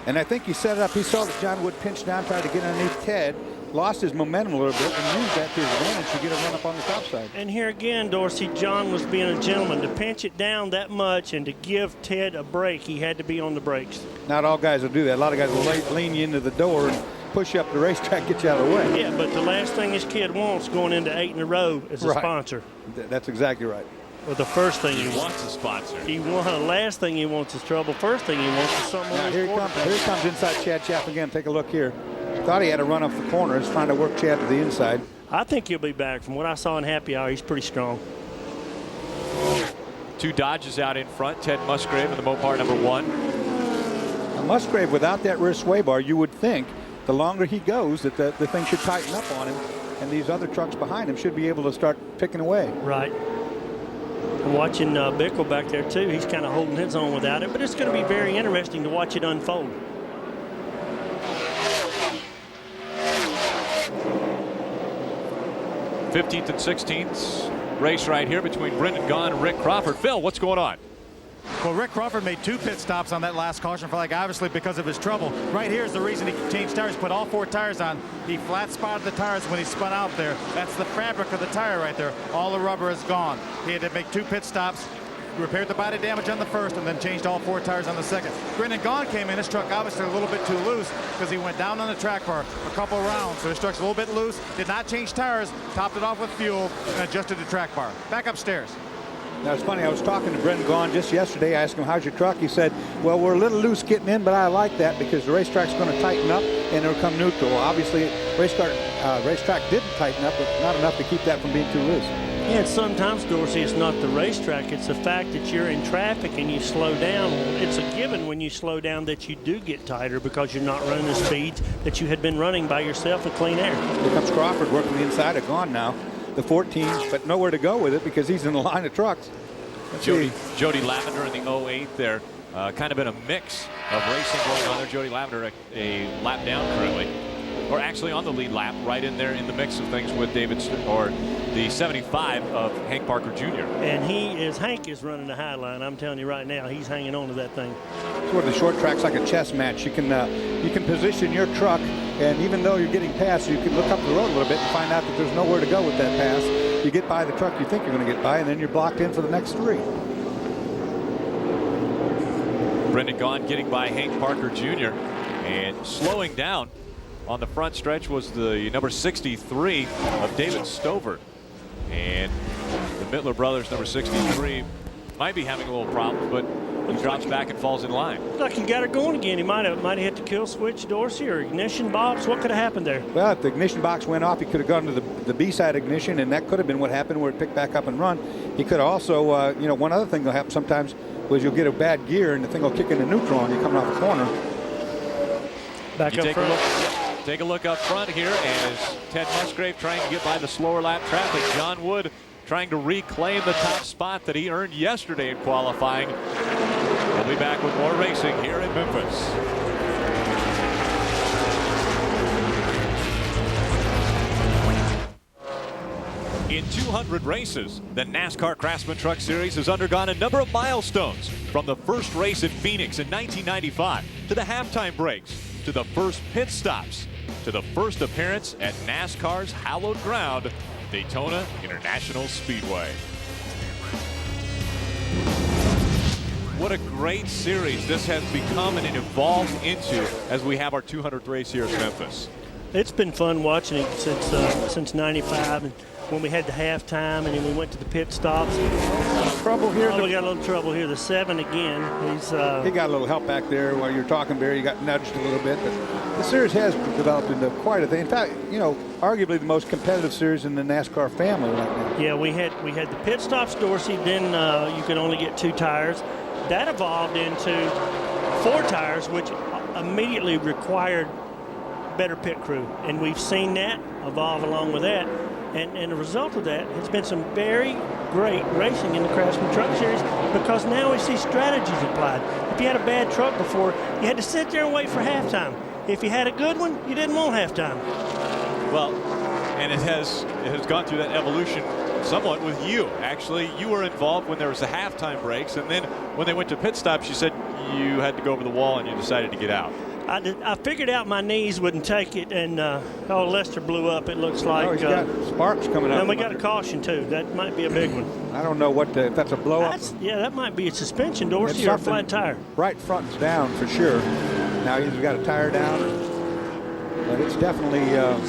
And I think he set it up. He saw that John Wood pinched down, tried to get underneath Ted, lost his momentum a little bit, and used that to his advantage to get a run up on the top side. And here again, Dorsey, John was being a gentleman. To pinch it down that much and to give Ted a break, he had to be on the brakes. Not all guys will do that. A lot of guys will lean you into the door and push you up the racetrack, get you out of the way. Yeah, but the last thing this kid wants going into 8 in a row is a sponsor. That's exactly right. Well, the first thing he wants a sponsor. The last thing he wants is trouble. First thing he wants is something on his Here he comes inside Chad Chapin again. Take a look here. Thought he had to run off the corner. He's trying to work Chad to the inside. I think he'll be back. From what I saw in happy hour, he's pretty strong. 2 Dodges out in front. Ted Musgrave in the Mopar number 1. Now, Musgrave, without that rear sway bar, you would think the longer he goes that the thing should tighten up on him, and these other trucks behind him should be able to start picking away. Right. I'm watching Bickle back there too. He's kind of holding his own without it, but it's going to be very interesting to watch it unfold. '15th and 16th race right here between Brendan Gaughan and Rick Crawford. Phil, what's going on? Well, Rick Crawford made 2 pit stops on that last caution flag, obviously because of his trouble. Right here is the reason he changed tires, put all 4 tires on. He flat spotted the tires when he spun out there. That's the fabric of the tire right there. All the rubber is gone. He had to make 2 pit stops, repaired the body damage on the first, and then changed all 4 tires on the second. Brendan Gaughan came in. His truck obviously a little bit too loose because he went down on the track bar a couple rounds. So his truck's a little bit loose. Did not change tires, topped it off with fuel, and adjusted the track bar. Back upstairs. Now, it's funny, I was talking to Brendan Gaughan just yesterday. I asked him, how's your truck? He said, well, we're a little loose getting in, but I like that because the racetrack's going to tighten up and it'll come neutral. Well, obviously, racetrack didn't tighten up, but not enough to keep that from being too loose. Yeah, and sometimes, Dorsey, it's not the racetrack. It's the fact that you're in traffic and you slow down. It's a given when you slow down that you do get tighter because you're not running the speeds that you had been running by yourself with clean air. Here comes Crawford working the inside of Gaughan now. The 14s, but nowhere to go with it because he's in the line of trucks. Jody Lavender in the 08 there. Kind of been a mix of racing going on there. Jody Lavender a lap down currently, or actually on the lead lap, right in there in the mix of things with the 75 of Hank Parker Jr. And Hank is running the high line. I'm telling you right now, he's hanging on to that thing. It's where the short track's like a chess match. You can position your truck, and even though you're getting past, you can look up the road a little bit and find out that there's nowhere to go with that pass. You get by the truck you think you're going to get by, and then you're blocked in for the next 3. Brendan Gaughan getting by Hank Parker Jr. and slowing down on the front stretch was the number 63 of David Stover. And the Mittler brothers, number 63, might be having a little problem, but he drops back and falls in line. Looks like he got it going again. He might have hit the kill switch, Dorsey, or ignition box. What could have happened there? Well, if the ignition box went off, he could have gone to the B-side ignition, and that could have been what happened where it picked back up and run. He could have also, one other thing that'll happen sometimes was you'll get a bad gear and the thing will kick into neutral and you come off the corner. Back up front. Take a look up front here as Ted Musgrave trying to get by the slower lap traffic. John Wood trying to reclaim the top spot that he earned yesterday in qualifying. We'll be back with more racing here in Memphis. In 200 races, the NASCAR Craftsman Truck Series has undergone a number of milestones, from the first race at Phoenix in 1995 to the halftime breaks, to the first pit stops, to the first appearance at NASCAR's hallowed ground, Daytona International Speedway. what a great series this has become and it evolved into as we have our 200th race here at Memphis. It's been fun watching it since '95, and when we had the halftime, and then we went to the pit stops. Trouble here. Oh, we got a little trouble here. The 7 again. He got a little help back there while you're talking, Barry. He got nudged a little bit, but the series has developed into quite a thing. In fact, you know, arguably the most competitive series in the NASCAR family right now. Yeah, we had the pit stops, Dorsey. Then you could only get 2 tires. That evolved into 4 tires, which immediately required better pit crew, and we've seen that evolve along with that. And the result of that has been some very great racing in the Craftsman Truck Series, because now we see strategies applied. If you had a bad truck before, you had to sit there and wait for halftime. If you had a good one, you didn't want halftime. Well, and it has gone through that evolution somewhat with you. Actually, you were involved when there was the halftime breaks, and then when they went to pit stops, you said you had to go over the wall and you decided to get out. I figured out my knees wouldn't take it, and Lester blew up, it looks like. Oh, he's got sparks coming out. And we got a caution, too. That might be a big one. I don't know if that's a blow-up. Yeah, that might be a suspension, Dorsey, or a flat tire. Right front's down for sure. Now he's got a tire down, but it's definitely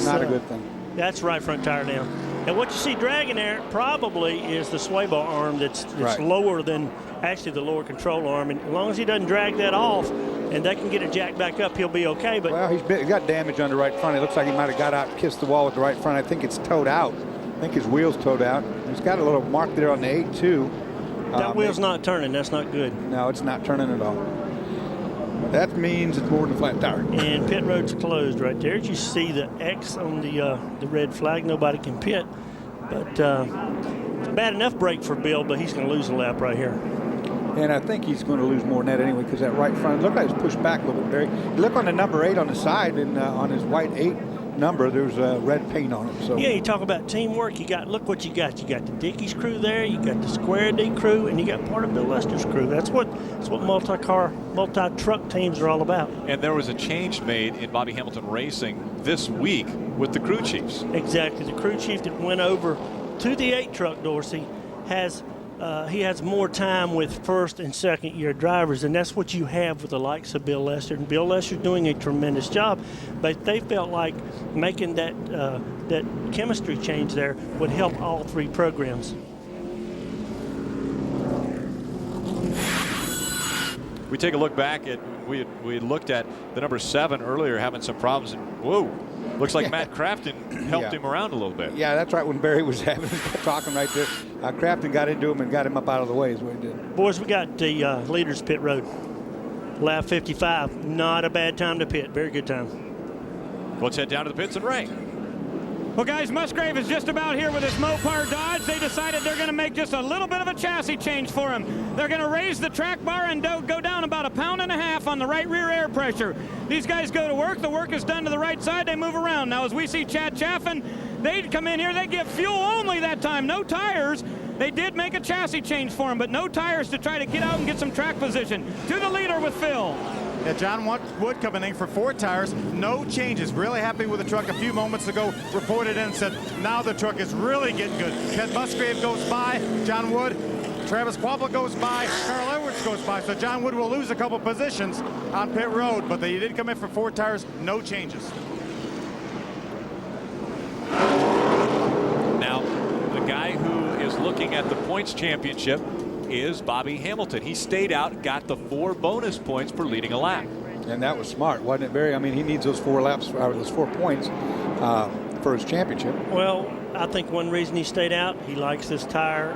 not a good thing. That's right front tire down. And what you see dragging there probably is the sway bar arm that's right. lower than actually the lower control arm. And as long as he doesn't drag that off and they can get it jacked back up, he'll be okay. But well, he's got damage on the right front. It looks like he might have got out and kissed the wall with the right front. I think it's towed out. I think his wheel's towed out. He's got a little mark there on the 8-2. That wheel's not turning. That's not good. No, it's not turning at all. That means it's more than a flat tire. And pit road's closed right there. You see the X on the red flag. Nobody can pit. But bad enough break for Bill, but he's going to lose a lap right here. And I think he's going to lose more than that anyway, because that right front, look like it's pushed back a little bit, Barry. Look on the number 8 on the side, and on his white 8 number, there's red paint on it. So yeah, you talk about teamwork. Look what you got. You got the Dickey's crew there. You got the Square D crew, and you got part of Bill Lester's crew. That's what multi-truck teams are all about. And there was a change made in Bobby Hamilton Racing this week with the crew chiefs. Exactly. The crew chief that went over to the 8 truck, Dorsey, has more time with first and second year drivers, and that's what you have with the likes of Bill Lester. And Bill Lester's doing a tremendous job, but they felt like making that chemistry change there would help all 3 programs. We take a look back at we looked at the number 7 earlier having some problems, and whoa, looks like Matt Crafton helped him around a little bit. Yeah, that's right. When Barry was talking right there, Crafton got into him and got him up out of the way is what he did. Boys, we got the leaders pit road. Lap 55, not a bad time to pit. Very good time. Let's head down to the pits and Ray. Well, guys, Musgrave is just about here with his Mopar Dodge. They decided they're going to make just a little bit of a chassis change for him. They're going to raise the track bar and go down about 1.5 pounds on the right rear air pressure. These guys go to work. The work is done to the right side. They move around. Now, as we see Chad Chaffin, they come in here. They give fuel only that time. No tires. They did make a chassis change for him, but no tires to try to get out and get some track position. To the leader with Phil. Yeah, John Wood coming in for 4 tires, no changes. Really happy with the truck. A few moments ago, reported in and said, now the truck is really getting good. Ted Musgrave goes by, John Wood, Travis Quabbla goes by, Carl Edwards goes by. So John Wood will lose a couple positions on pit road, but they did come in for 4 tires, no changes. Now, the guy who is looking at the points championship is Bobby Hamilton. He stayed out, got the 4 bonus points for leading a lap. And that was smart, wasn't it, Barry? I mean, he needs those 4 laps, or those 4 points for his championship. Well, I think one reason he stayed out, he likes this tire.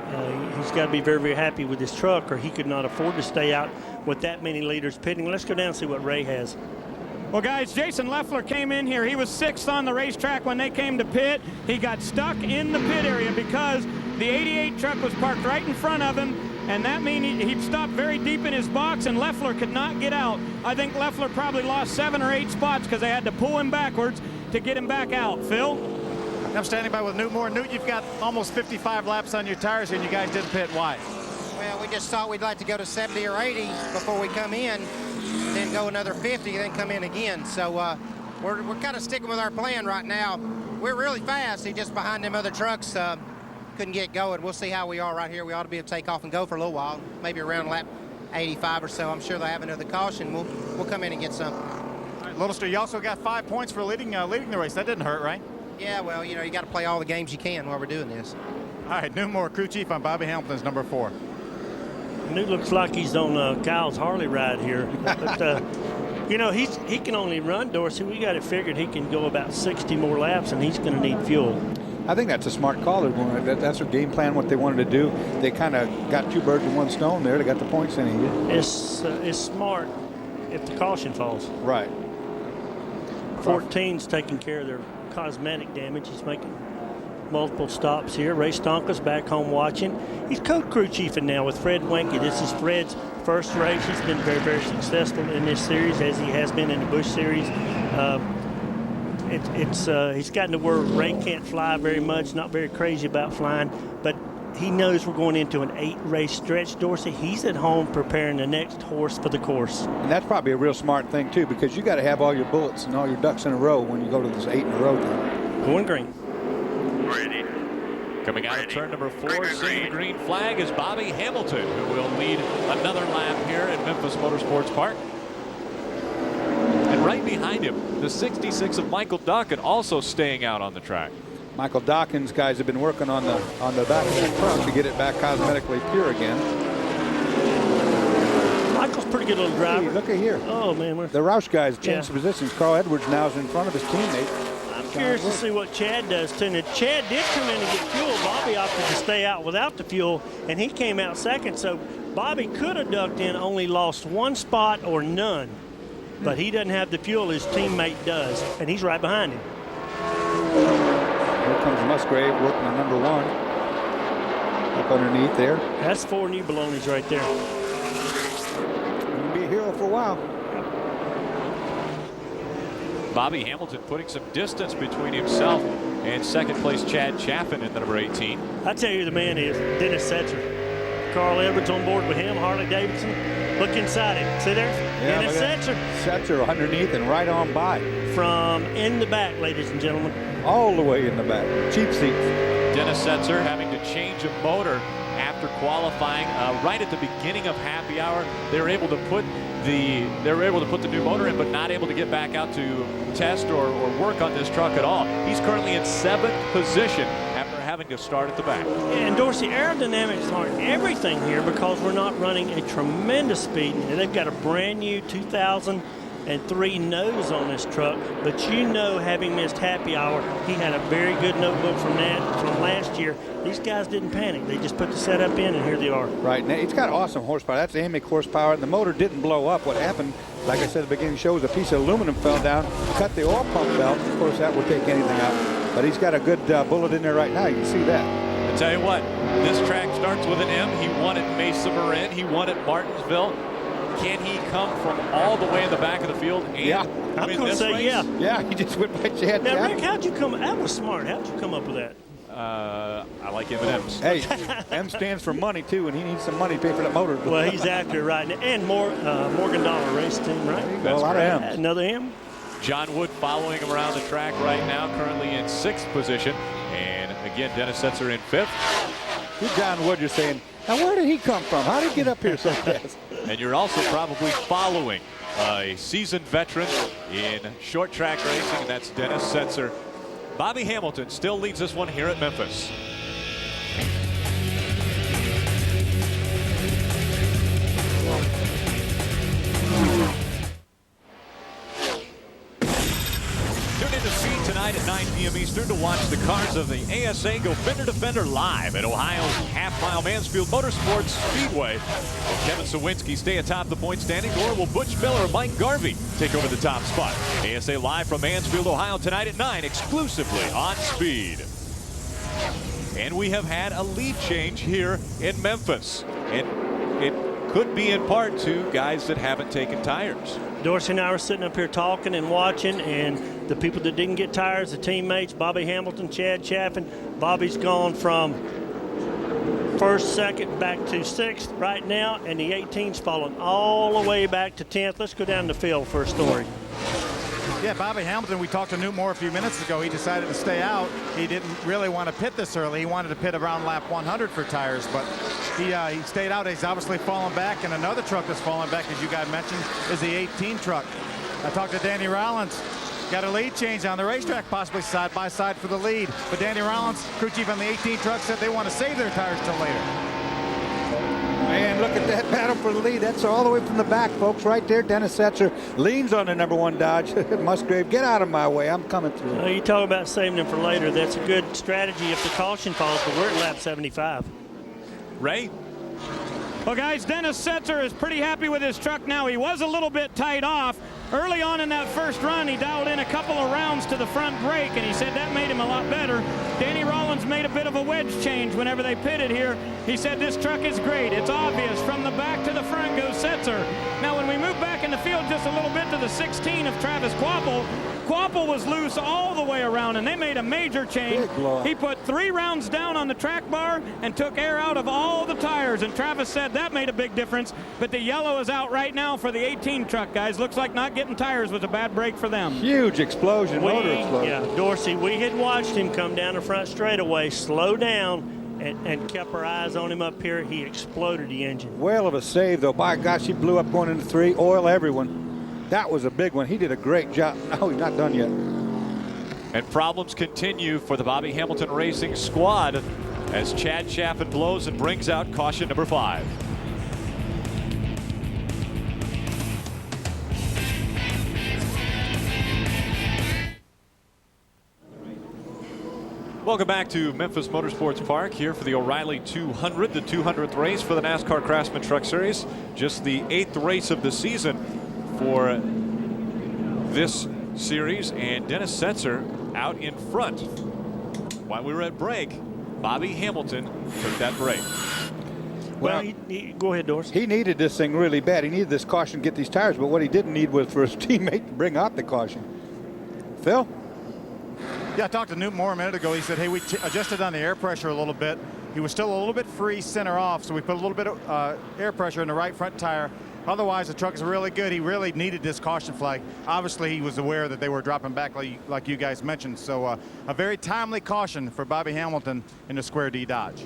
He's got to be very, very happy with this truck, or he could not afford to stay out with that many leaders pitting. Let's go down and see what Ray has. Well, guys, Jason Leffler came in here. He was 6th on the racetrack when they came to pit. He got stuck in the pit area because the 88 truck was parked right in front of him, and that means he'd stopped very deep in his box, and Leffler could not get out. I think Leffler probably lost 7 or 8 spots because they had to pull him backwards to get him back out. Phil? I'm standing by with Newt Moore. Newt, you've got almost 55 laps on your tires here, and you guys didn't pit. Why? Well, we just thought we'd like to go to 70 or 80 before we come in, then go another 50, then come in again. So we're kind of sticking with our plan right now. We're really fast. He's just behind them other trucks. Couldn't get going. We'll see how we are right here. We ought to be able to take off and go for a little while, maybe around lap 85 or so. I'm sure they'll have another caution. We'll come in and get some. All right, Littlester, you also got 5 points for leading the race. That didn't hurt, right? Yeah, well, you know, you got to play all the games you can while we're doing this. All right, Newmore, crew chief on Bobby Hamilton's number 4. Newt looks like he's on Kyle's Harley ride here. But, you know, he can only run, Dorsey. We got it figured he can go about 60 more laps, and he's going to need fuel. I think that's a smart call. That's their game plan, what they wanted to do. They kind of got 2 birds with 1 stone there. They got the points in it. It's smart if the caution falls. Right. 14's taking care of their cosmetic damage. He's making multiple stops here. Ray Stonka's back home watching. He's co-crew chiefing now with Fred Wenke. This is Fred's first race. He's been very, very successful in this series, as he has been in the Busch Series. He's gotten to where Ray can't fly very much, not very crazy about flying, but he knows we're going into an 8-race stretch, Dorsey. He's at home preparing the next horse for the course. And that's probably a real smart thing, too, because you got to have all your bullets and all your ducks in a row when you go to this 8 in a row thing. Going green. Ready. Coming out of turn number 4, seeing the green flag is Bobby Hamilton, who will lead another lap here at Memphis Motorsports Park. And right behind him, the 66 of Michael Dawkins also staying out on the track. Michael Dawkins guys have been working on the back of that truck to get it back cosmetically pure again. Michael's a pretty good little driver. Hey, look at here. Oh, man. The Roush guys changed the positions. Carl Edwards now is in front of his teammate. I'm curious to see what Chad does too. Now, Chad did come in and get fuel. Bobby opted to stay out without the fuel, and he came out second. So Bobby could have ducked in, only lost 1 spot or none. But he doesn't have the fuel his teammate does, and he's right behind him. Here comes Musgrave working on number 1. Up underneath there. That's 4 new balonies right there. He'll be a hero for a while. Bobby Hamilton putting some distance between himself and second place Chad Chaffin in the number 18. I tell you who the man is, Dennis Setzer. Carl Edwards on board with him, Harley Davidson. Look inside it. See there? Yeah, Dennis Setzer. Setzer underneath and right on by. From in the back, ladies and gentlemen. All the way in the back. Cheap seats. Dennis Setzer having to change a motor after qualifying right at the beginning of happy hour. They were able to put the new motor in, but not able to get back out to test or work on this truck at all. He's currently in 7th position after having to start at the back. And Dorsey, aerodynamics aren't everything here because we're not running a tremendous speed. And they've got a brand new 2003 nose on this truck, but you know, having missed happy hour, he had a very good notebook from last year. These guys didn't panic. They just put the setup in, and here they are. Right. Now, it's got awesome horsepower. That's AMIC horsepower. The motor didn't blow up. What happened, like I said at the beginning of the show, was a piece of aluminum fell down, cut the oil pump belt. Of course, that would take anything out. But he's got a good bullet in there right now. You can see that. I tell you what, this track starts with an M. He won at Mesa Marin. He won at Martinsville. Can he come from all the way in the back of the field? And yeah. I'm going to say yeah. Yeah, he just went by Chad. Now, Rick, how'd you come? That was smart. How'd you come up with that? I like M&M's. Hey, M stands for money, too, and he needs some money to pay for that motor. Well, he's after it right now. And Morgan Dollar race team, right? That's a lot of M's. Another M. John Wood following him around the track right now, currently in 6th position. And again, Dennis Setzer in 5th. Who's John Wood, you're saying, now where did he come from? How did he get up here so fast? And you're also probably following a seasoned veteran in short track racing, and that's Dennis Setzer. Bobby Hamilton still leads this one here at Memphis. Tune in to Speed tonight at 9 p.m. Eastern to watch the cars of the ASA go fender to fender live at Ohio's half-mile Mansfield Motorsports Speedway. Will Kevin Sawinski stay atop the point standings, or will Butch Miller or Mike Garvey take over the top spot? ASA live from Mansfield, Ohio tonight at 9, exclusively on Speed. And we have had a lead change here in Memphis. And it could be in part to guys that haven't taken tires. Dorsey and I were sitting up here talking and watching, and the people that didn't get tires, the teammates, Bobby Hamilton, Chad Chaffin. Bobby's gone from 1st, 2nd, back to 6th right now, and the 18's fallen all the way back to 10th. Let's go down the field for a story. Yeah, Bobby Hamilton, we talked to Newmore a few minutes ago. He decided to stay out. He didn't really want to pit this early. He wanted to pit around lap 100 for tires, but He stayed out. He's obviously fallen back, and another truck that's fallen back, as you guys mentioned, is the 18 truck. I talked to Danny Rollins. Got a lead change on the racetrack, possibly side by side for the lead. But Danny Rollins, crew chief on the 18 truck, said they want to save their tires till later. Man, look at that battle for the lead. That's all the way from the back, folks. Right there, Dennis Setzer leans on the number 1 Dodge. Musgrave, get out of my way. I'm coming through. You talk about saving them for later. That's a good strategy if the caution falls, but we're at lap 75. Ray? Well, guys, Dennis Setzer is pretty happy with his truck now. He was a little bit tight off. Early on in that first run, he dialed in a couple of rounds to the front brake, and he said that made him a lot better. Danny Rollins made a bit of a wedge change whenever they pitted here. He said this truck is great. It's obvious. From the back to the front goes Setzer. Now, when we move back in the field just a little bit to the 16 of Travis Quapple, Quapple was loose all the way around, and they made a major change. He put 3 rounds down on the track bar and took air out of all the tires, and Travis said that made a big difference. But the yellow is out right now for the 18 truck, guys. Looks like not getting tires was a bad break for them. Huge explosion, motor explosion. Yeah, Dorsey, we had watched him come down the front straightaway, slow down, and kept our eyes on him up here. He exploded the engine. Whale of a save, though. By gosh, he blew up going into 3. Oil everyone. That was a big one. He did a great job. No, he's not done yet. And problems continue for the Bobby Hamilton Racing squad as Chad Chaffin blows and brings out caution number 5. Welcome back to Memphis Motorsports Park here for the O'Reilly 200, the 200th race for the NASCAR Craftsman Truck Series. Just the 8th race of the season for this series, and Dennis Setzer out in front. While we were at break, Bobby Hamilton took that break. Well, go ahead, Dorsey. He needed this thing really bad. He needed this caution to get these tires, but what he didn't need was for his teammate to bring out the caution. Phil? Yeah, I talked to Newt Moore a minute ago. He said, hey, we adjusted on the air pressure a little bit. He was still a little bit free center off, so we put a little bit of air pressure in the right front tire. Otherwise, the truck is really good. He really needed this caution flag. Obviously, he was aware that they were dropping back like you guys mentioned. So a very timely caution for Bobby Hamilton in the Square D Dodge.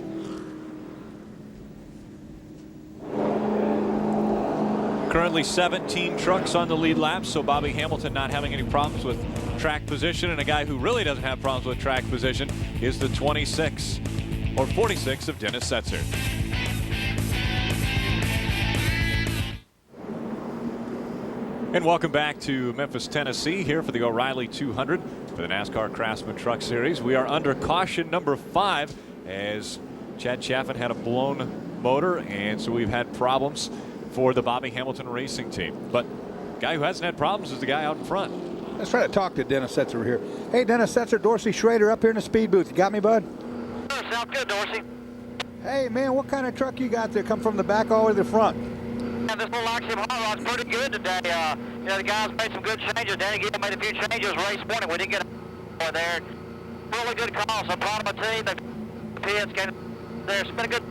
Currently 17 trucks on the lead lap, so Bobby Hamilton not having any problems with track position, and a guy who really doesn't have problems with track position is the 26 or 46 of Dennis Setzer. And welcome back to Memphis, Tennessee, here for the O'Reilly 200 for the NASCAR Craftsman Truck Series. We are under caution number 5 as Chad Chaffin had a blown motor, and so we've had problems for the Bobby Hamilton Racing team. But the guy who hasn't had problems is the guy out in front. Let's try to talk to Dennis Setzer here. Hey, Dennis Setzer, Dorsey Schrader up here in the speed booth. You got me, bud? Sure, sounds good, Dorsey. Hey, man, what kind of truck you got there? Come from the back all the way to the front. Yeah, this little Axiom hot rod's pretty good today. You know, the guys made some good changes. Danny Gill made a few changes race morning. We didn't get a there. Really good call. So I'm proud of my team. The pits came there. It's been a good.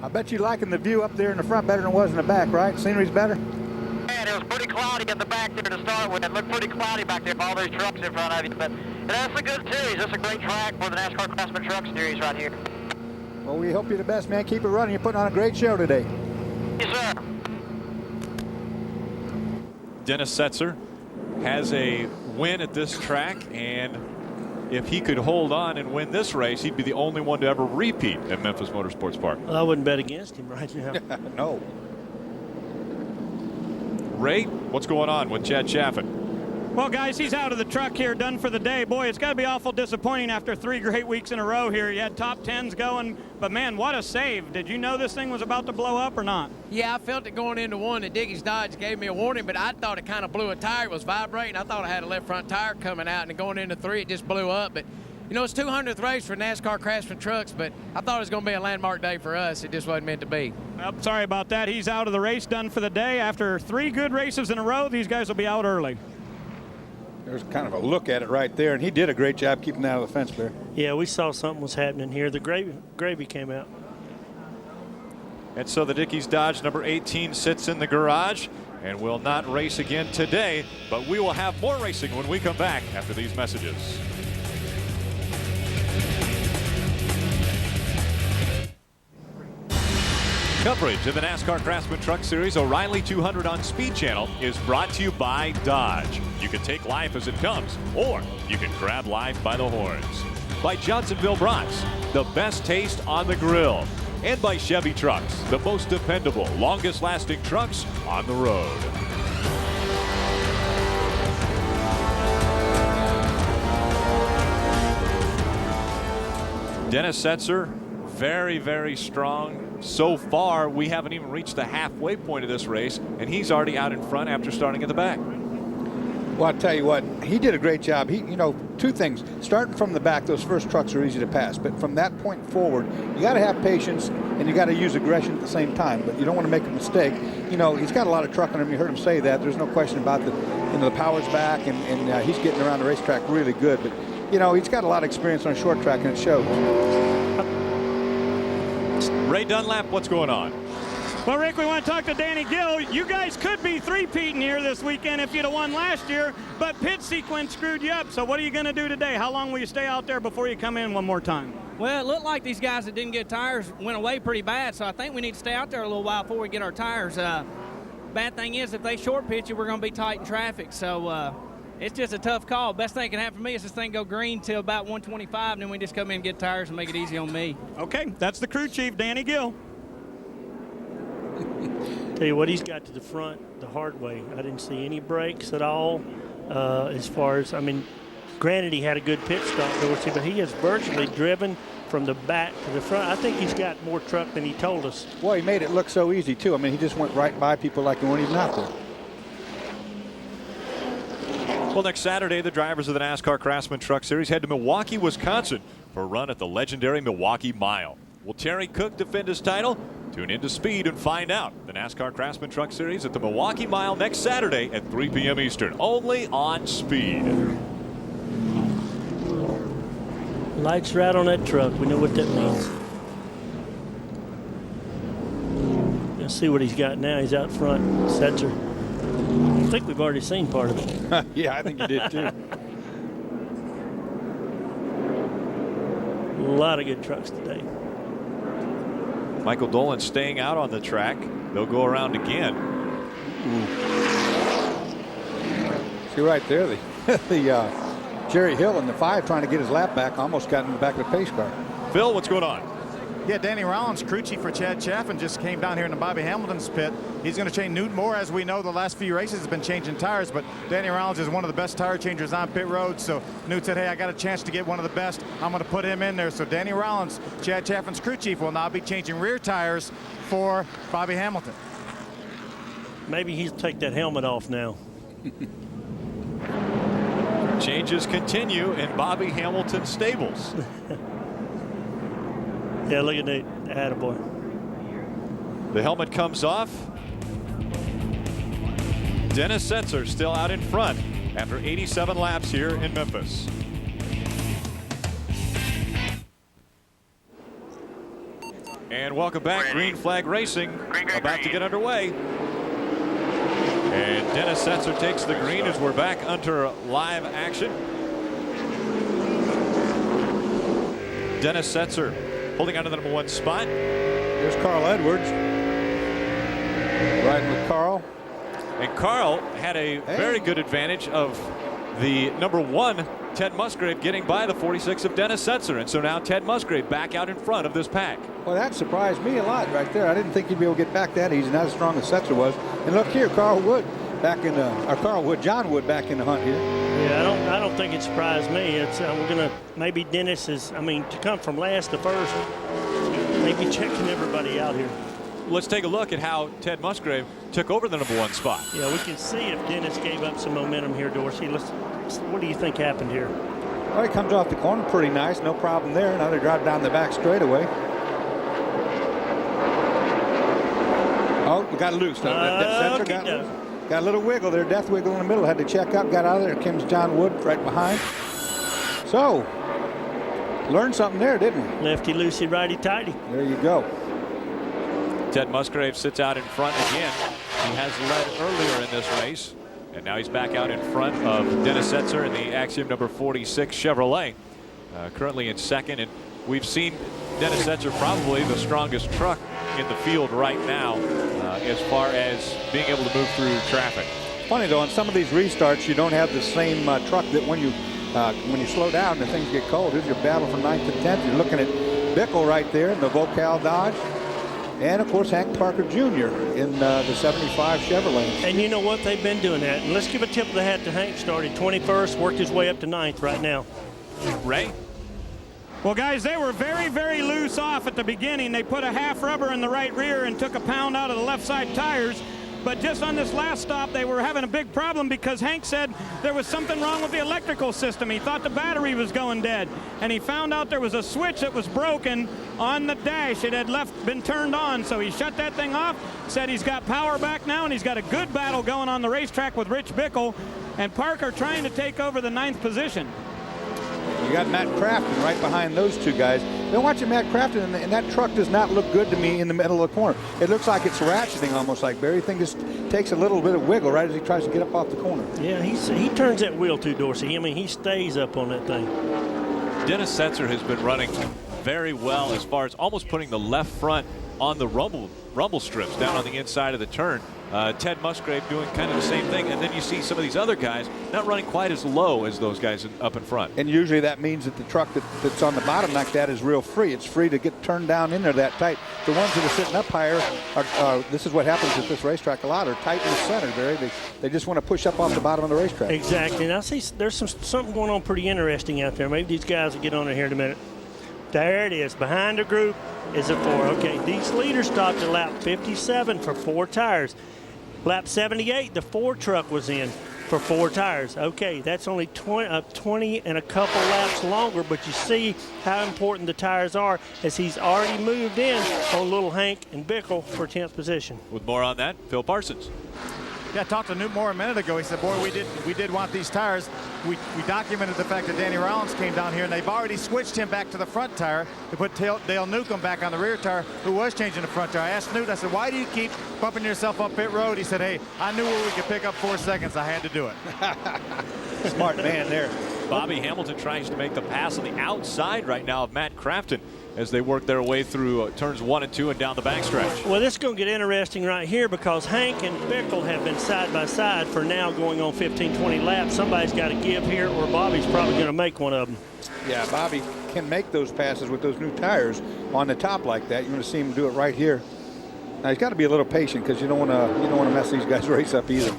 I bet you liking the view up there in the front better than it was in the back, right? Scenery's better? Man, it was pretty cloudy at the back there to start with. It looked pretty cloudy back there with all those trucks in front of you. But that's a good series. That's a great track for the NASCAR Craftsman Truck Series right here. Well, we hope you're the best, man. Keep it running. You're putting on a great show today. Yes, sir. Dennis Setzer has a win at this track, and if he could hold on and win this race, he'd be the only one to ever repeat at Memphis Motorsports Park. Well, I wouldn't bet against him right now. No. Ray, what's going on with Chad Chaffin? Well, guys, he's out of the truck here, done for the day. Boy, it's got to be awful disappointing after 3 great weeks in a row here. You had top 10s going, but man, what a save. Did you know this thing was about to blow up or not? Yeah, I felt it going into 1. The Dickey's Dodge gave me a warning, but I thought it kind of blew a tire. It was vibrating. I thought I had a left front tire coming out, and going into 3, it just blew up. But, you know, it's 200th race for NASCAR Craftsman Trucks, but I thought it was going to be a landmark day for us. It just wasn't meant to be. Well, sorry about that. He's out of the race, done for the day. After 3 good races in a row, these guys will be out early. There's kind of a look at it right there, and he did a great job keeping that out of the fence there. Yeah, we saw something was happening here. The gravy came out. And so the Dickey's Dodge number 18 sits in the garage and will not race again today, but we will have more racing when we come back after these messages. Coverage of the NASCAR Craftsman Truck Series O'Reilly 200 on Speed Channel is brought to you by Dodge. You can take life as it comes, or you can grab life by the horns. By Johnsonville Brats, the best taste on the grill. And by Chevy Trucks, the most dependable, longest lasting trucks on the road. Dennis Setzer, very, very strong. So far, we haven't even reached the halfway point of this race, and he's already out in front after starting at the back. Well, I'll tell you what, he did a great job. You know, two things. Starting from the back, those first trucks are easy to pass. But from that point forward, you got to have patience, and you got to use aggression at the same time. But you don't want to make a mistake. You know, he's got a lot of truck on him. You heard him say that. There's no question about the power's back, and he's getting around the racetrack really good. But, you know, he's got a lot of experience on short track, and it shows. Ray Dunlap, what's going on? Well, Rick, we want to talk to Danny Gill. You guys could be three-peating here this weekend if you'd have won last year, but pit sequence screwed you up. So what are you going to do today? How long will you stay out there before you come in one more time? Well, it looked like these guys that didn't get tires went away pretty bad, so I think we need to stay out there a little while before we get our tires. Bad thing is, if they short pitch you, we're going to be tight in traffic. So it's just a tough call. Best thing can happen for me is this thing go green till about 125, and then we just come in and get tires and make it easy on me. Okay, that's the crew chief, Danny Gill. Tell you what, he's got to the front the hard way. I didn't see any brakes at all. As far as, I mean, granted he had a good pit stop, Dorsey, but he has virtually driven from the back to the front. I think he's got more truck than he told us. Well, he made it look so easy, too. I mean, he just went right by people like he weren't even out there. Well, next Saturday, the drivers of the NASCAR Craftsman Truck Series head to Milwaukee, Wisconsin for a run at the legendary Milwaukee Mile. Will Terry Cook defend his title? Tune into Speed and find out. The NASCAR Craftsman Truck Series at the Milwaukee Mile next Saturday at 3 p.m. Eastern, only on Speed. Lights are out on that truck. We know what that means. Let's see what he's got now. He's out front. Setzer. I think we've already seen part of it. Yeah, I think you did too. A lot of good trucks today. Michael Dolan staying out on the track. They'll go around again. See right there, the Jerry Hill in the 5 trying to get his lap back, almost got in the back of the pace car. Phil, what's going on? Yeah, Danny Rollins, crew chief for Chad Chaffin, just came down here in the Bobby Hamilton's pit. He's going to change Newton Moore. As we know, the last few races has been changing tires, but Danny Rollins is one of the best tire changers on pit road. So Newt said, hey, I got a chance to get one of the best. I'm going to put him in there. So Danny Rollins, Chad Chaffin's crew chief, will now be changing rear tires for Bobby Hamilton. Maybe he'll take that helmet off now. Changes continue in Bobby Hamilton's stables. Yeah, look at that. Attaboy. The helmet comes off. Dennis Setzer still out in front after 87 laps here in Memphis. And welcome back. Green flag racing about to get underway. And Dennis Setzer takes the green as we're back under live action. Dennis Setzer holding on to the #1 spot. There's Carl Edwards riding with Carl. And Carl had a very good advantage of the #1, Ted Musgrave, getting by the 46 of Dennis Setzer. And so now Ted Musgrave back out in front of this pack. Well, that surprised me a lot right there. I didn't think he'd be able to get back that easy, not as strong as Setzer was. And look here, Carl Wood back in John Wood back in the hunt here. Yeah, I don't think it surprised me. It's we're gonna maybe Dennis is. I mean, to come from last to first, maybe checking everybody out here. Let's take a look at how Ted Musgrave took over the #1 spot. Yeah, we can see if Dennis gave up some momentum here, Dorsey. What do you think happened here? Well, he comes off the corner pretty nice, no problem there. Now they drive down the back straightaway. Oh, we got loose. Setzer got loose. Got a little wiggle there, death wiggle in the middle. Had to check up, got out of there. Here comes John Wood right behind. So, learned something there, didn't we? Lefty loosey, righty tighty. There you go. Ted Musgrave sits out in front again. He has led earlier in this race, and now he's back out in front of Dennis Setzer in the Axiom #46 Chevrolet, currently in second. And we've seen Dennis Setzer, probably the strongest truck looking at the field right now as far as being able to move through traffic. Funny though, on some of these restarts, you don't have the same truck that when you slow down and things get cold. Here's your battle for 9th and 10th. You're looking at Bickle right there in the Vocal Dodge. And, of course, Hank Parker Jr. in the 75 Chevrolet. And you know what? They've been doing that. And let's give a tip of the hat to Hank. Started 21st, worked his way up to 9th right now. Ray? Well, guys, they were very, very loose off at the beginning. They put a half rubber in the right rear and took a pound out of the left side tires. But just on this last stop, they were having a big problem because Hank said there was something wrong with the electrical system. He thought the battery was going dead. And he found out there was a switch that was broken on the dash. It had been turned on, so he shut that thing off, said he's got power back now, and he's got a good battle going on the racetrack with Rich Bickle and Parker trying to take over the 9th position. You got Matt Crafton right behind those two guys. Been watching Matt Crafton, and that truck does not look good to me in the middle of the corner. It looks like it's ratcheting almost, like Barry. Thing just takes a little bit of wiggle right as he tries to get up off the corner. Yeah, he turns that wheel too, Dorsey. I mean, he stays up on that thing. Dennis Setzer has been running very well as far as almost putting the left front on the rumble strips down on the inside of the turn. Ted Musgrave doing kind of the same thing, and then you see some of these other guys not running quite as low as those guys up in front. And usually that means that the truck that's on the bottom like that is real free. It's free to get turned down in there that tight. The ones that are sitting up higher, this is what happens at this racetrack a lot, are tight in the center, Barry. They just want to push up off the bottom of the racetrack. Exactly. And I see there's something going on pretty interesting out there. Maybe these guys will get on it here in a minute. There it is. Behind the group is a 4. Okay, these leaders stopped at lap 57 for 4 tires. Lap 78, the 4 truck was in for 4 tires. Okay, that's only 20 and a couple laps longer, but you see how important the tires are as he's already moved in on little Hank and Bickle for 10th position. With more on that, Phil Parsons. Yeah, I talked to Newt Moore a minute ago. He said, boy, we did want these tires. We documented the fact that Danny Rollins came down here, and they've already switched him back to the front tire to put Dale Newcomb back on the rear tire, who was changing the front tire. I asked Newt, I said, why do you keep bumping yourself up pit road? He said, hey, I knew where we could pick up 4 seconds. I had to do it. Smart man there. Bobby Hamilton tries to make the pass on the outside right now of Matt Crafton as they work their way through turns 1 and 2 and down the backstretch. Well, this is going to get interesting right here because Hank and Bickle have been side by side for now going on 15, 20 laps. Somebody's got to give here, or Bobby's probably going to make one of them. Yeah, Bobby can make those passes with those new tires on the top like that. You're going to see him do it right here. Now he's got to be a little patient because you don't want to mess these guys' race up either.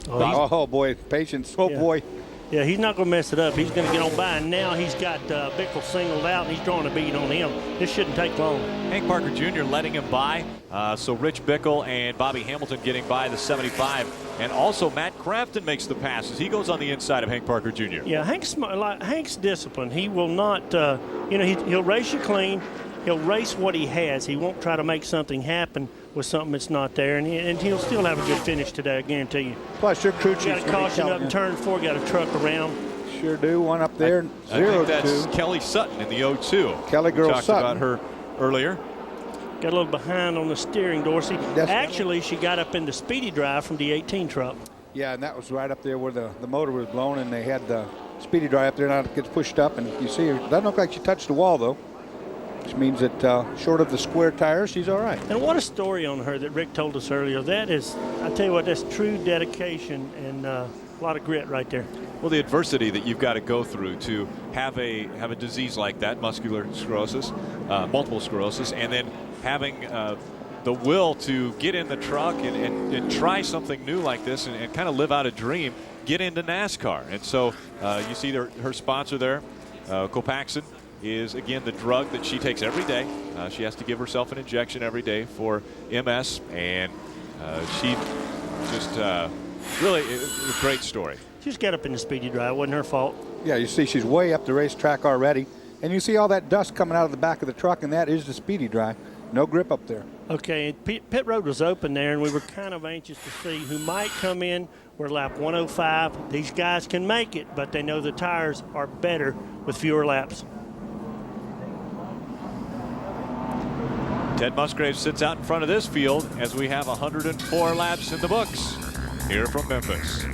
Oh boy, patience. Oh boy. Yeah, he's not going to mess it up. He's going to get on by, and now he's got Bickle singled out, and he's drawing a bead on him. This shouldn't take long. Hank Parker Jr. letting him by, so Rich Bickle and Bobby Hamilton getting by the 75. And also Matt Crafton makes the pass as he goes on the inside of Hank Parker Jr. Yeah, Hank's disciplined. He will not, he'll race you clean. He'll race what he has. He won't try to make something happen with something that's not there, and he'll still have a good finish today, I guarantee you. Plus, your crew chief's got a caution up in turn 4, got a truck around. Sure do. One up there, I think that's Kelly Sutton in the 0-2. Kelly girl Talked Sutton. about her earlier. Got a little behind on the steering, Dorsey. Actually, she got up in the speedy drive from the 18 truck. Yeah, and that was right up there where the motor was blown, and they had the speedy drive up there. Now it gets pushed up, and you see her. Doesn't look like she touched the wall, though. Which means that short of the square tires, she's all right. And what a story on her that Rick told us earlier. That is, I tell you what, that's true dedication and a lot of grit right there. Well, the adversity that you've got to go through to have a disease like that, muscular sclerosis, multiple sclerosis, and then having the will to get in the truck and try something new like this and kind of live out a dream, get into NASCAR. And so you see her sponsor there, Copaxone, is again the drug that she takes every day. She has to give herself an injection every day for MS, and she just really a great story. She just got up in the speedy drive. It wasn't her fault. Yeah, you see she's way up the racetrack already, and you see all that dust coming out of the back of the truck, and that is the speedy drive. No grip up there. Okay, pit road was open there, and we were kind of anxious to see who might come in. We're lap 105. These guys can make it, but they know the tires are better with fewer laps. Ted Musgrave sits out in front of this field as we have 104 laps in the books here from Memphis.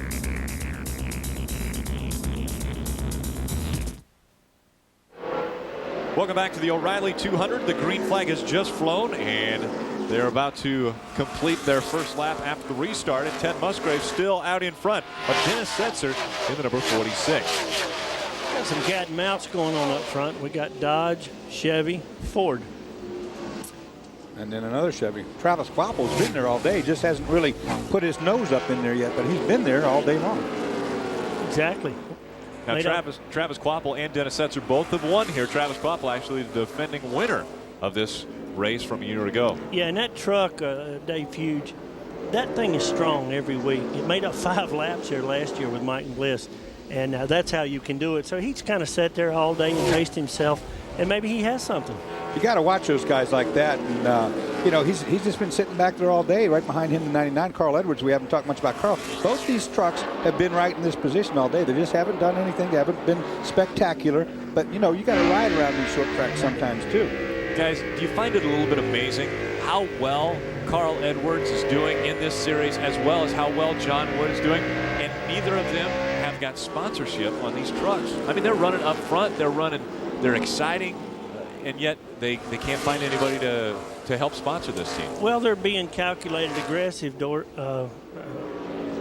Welcome back to the O'Reilly 200. The green flag has just flown, and they're about to complete their first lap after the restart. And Ted Musgrave still out in front of Dennis Setzer in the number 46. Got some cat and mouse going on up front. We got Dodge, Chevy, Ford. And then another Chevy. Travis Quapple's been there all day. Just hasn't really put his nose up in there yet, but he's been there all day long. Exactly. Now, Travis Quapple and Dennis Setzer both have won here. Travis Quapple actually the defending winner of this race from a year ago. Yeah, and that truck, Dave Fuge, that thing is strong every week. It made up 5 laps here last year with Mike and Bliss, and that's how you can do it. So he's kind of sat there all day and paced himself, and maybe he has something. You got to watch those guys like that, and you know he's just been sitting back there all day. Right behind him, the 99 Carl Edwards. We haven't talked much about Carl. Both these trucks have been right in this position all day. They just haven't done anything. They haven't been spectacular. But you know you got to ride around these short tracks sometimes too. Guys, do you find it a little bit amazing how well Carl Edwards is doing in this series, as well as how well John Wood is doing, and neither of them have got sponsorship on these trucks? I mean, they're running up front. They're exciting. And yet they can't find anybody to help sponsor this team. Well, they're being calculated aggressive,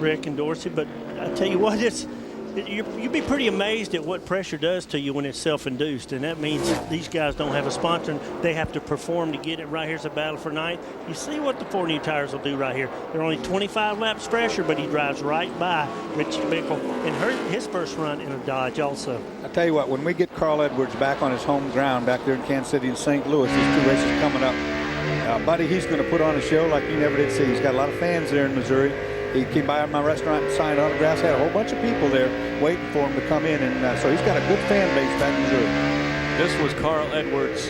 Rick and Dorsey, but I tell you what, you'd be pretty amazed at what pressure does to you when it's self-induced, and that means these guys don't have a sponsor and they have to perform to get it. Right here's a battle for ninth. You see what the 4 new tires will do right here. They're only 25 laps fresher, but he drives right by Richie Bickle in his first run in a Dodge also. I tell you what, when we get Carl Edwards back on his home ground back there in Kansas City and St. Louis, these 2 races coming up, buddy, he's going to put on a show like you never did see. He's got a lot of fans there in Missouri. He came by my restaurant and signed autographs. Had a whole bunch of people there waiting for him to come in, and so he's got a good fan base back in Missouri. This was Carl Edwards'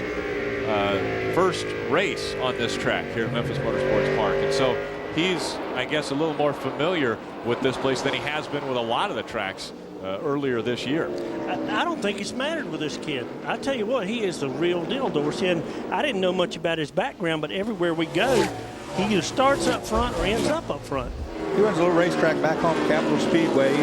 first race on this track here at Memphis Motorsports Park, and so he's, I guess, a little more familiar with this place than he has been with a lot of the tracks earlier this year. I don't think it's mattered with this kid. I tell you what, he is the real deal, Dorsey. And I didn't know much about his background, but everywhere we go, he either starts up front or ends up front. He runs a little racetrack back home at Capitol Speedway,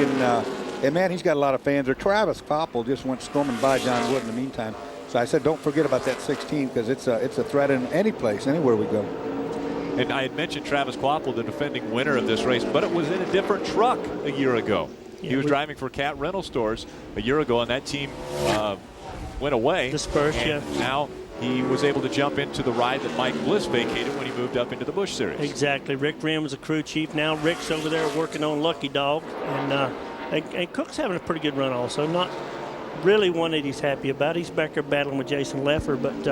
and man, he's got a lot of fans there. Travis Quapple just went storming by John Wood in the meantime. So I said, don't forget about that 16 because it's a threat in any place, anywhere we go. And I had mentioned Travis Quapple, the defending winner of this race, but it was in a different truck a year ago. Yeah, he was driving for Cat Rental Stores a year ago, and that team went away. Dispersed, yeah. Now he was able to jump into the ride that Mike Bliss vacated when he moved up into the Busch Series. Exactly. Rick Rim was a crew chief. Now Rick's over there working on Lucky Dog. And Cook's having a pretty good run also. Not really one that he's happy about. He's back there battling with Jason Leffer. But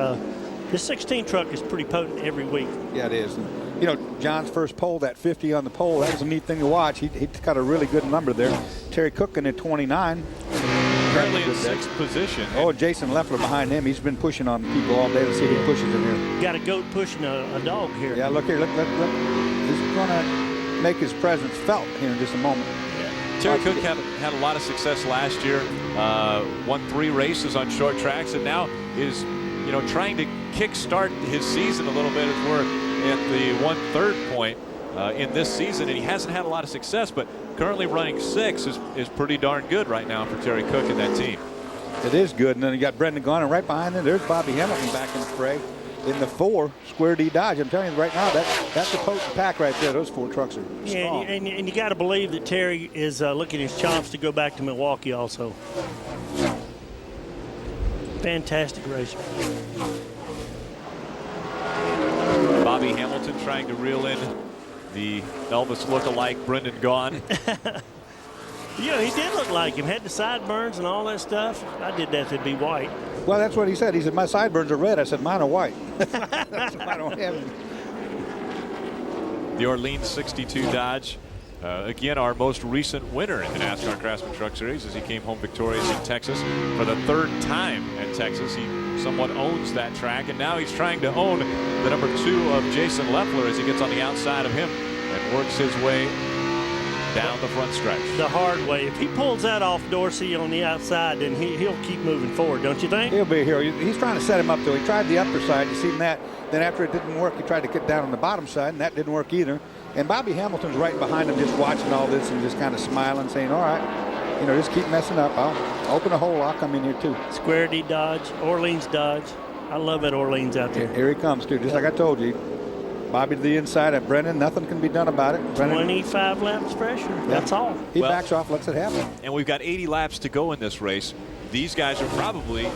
this 16 truck is pretty potent every week. Yeah, it is. You know, John's first pole, that 50 on the pole, that was a neat thing to watch. He got a really good number there. Terry Cook in at 29. Currently in 6th position. Oh, Jason Leffler behind him. He's been pushing on people all day to see if he pushes in here. Got a goat pushing a dog here. Yeah, look here. Look. He's going to make his presence felt here in just a moment. Yeah. Terry Cook had a lot of success last year. Won 3 races on short tracks, and now is trying to kickstart his season a little bit as we're at the 1/3 point in this season, and he hasn't had a lot of success, but currently running 6 is pretty darn good right now for Terry Cook and that team. It is good, and then you got Brendan Gaughan, and right behind them, there's Bobby Hamilton back in the fray in the 4 Square D Dodge. I'm telling you right now, that's a potent pack right there. Those 4 trucks are strong. Yeah, and you got to believe that Terry is looking his chops to go back to Milwaukee also. Fantastic racer. Bobby Hamilton trying to reel in the Elvis look-alike Brendan Gaughan. Yeah, he did look like him. Had the sideburns and all that stuff. I did that to be white. Well, that's what he said. He said, my sideburns are red. I said, mine are white. I don't have them. The Orleans 62 Dodge. Again, our most recent winner in the NASCAR Craftsman Truck Series as he came home victorious in Texas for the 3rd time at Texas. He somewhat owns that track, and now he's trying to own the number 2 of Jason Leffler as he gets on the outside of him and works his way down the front stretch. The hard way. If he pulls that off Dorsey on the outside, then he'll keep moving forward, don't you think? He'll be here. He's trying to set him up, though. He tried the upper side. You seen that. Then after it didn't work, he tried to get down on the bottom side, and that didn't work either. And Bobby Hamilton's right behind him just watching all this and just kind of smiling, saying, all right. you know, just keep messing up. I'll open a hole. I'll come in here too. Square D Dodge, Orleans Dodge. I love that Orleans out there. Here he comes too. Just like I told you. Bobby to the inside at Brennan. Nothing can be done about it. Brennan, 25 laps pressure. That's all. He backs off, lets it happen. And we've got 80 laps to go in this race. These guys are probably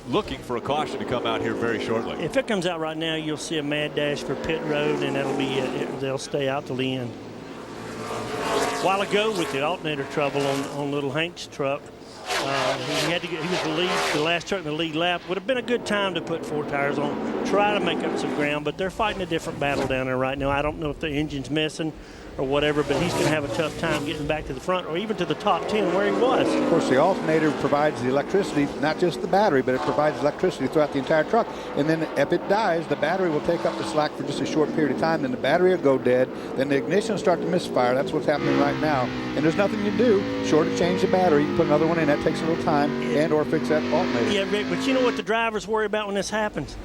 looking for a caution to come out here very shortly. If it comes out right now, you'll see a mad dash for pit road, and that'll be it. They'll stay out till the end. A while ago with the alternator trouble on little Hank's truck, he was the last truck in the lead lap. Would have been a good time to put 4 tires on, try to make up some ground, but they're fighting a different battle down there right now. I don't know if the engine's missing or whatever, but he's going to have a tough time getting back to the front or even to the top 10 where he was. Of course, the alternator provides the electricity, not just the battery, but it provides electricity throughout the entire truck. And then if it dies, the battery will take up the slack for just a short period of time. Then the battery will go dead. Then the ignition will start to misfire. That's what's happening right now. And there's nothing you do short of change the battery. You can put another one in. That takes a little time and or fix that alternator. Yeah, Rick, but you know what the drivers worry about when this happens?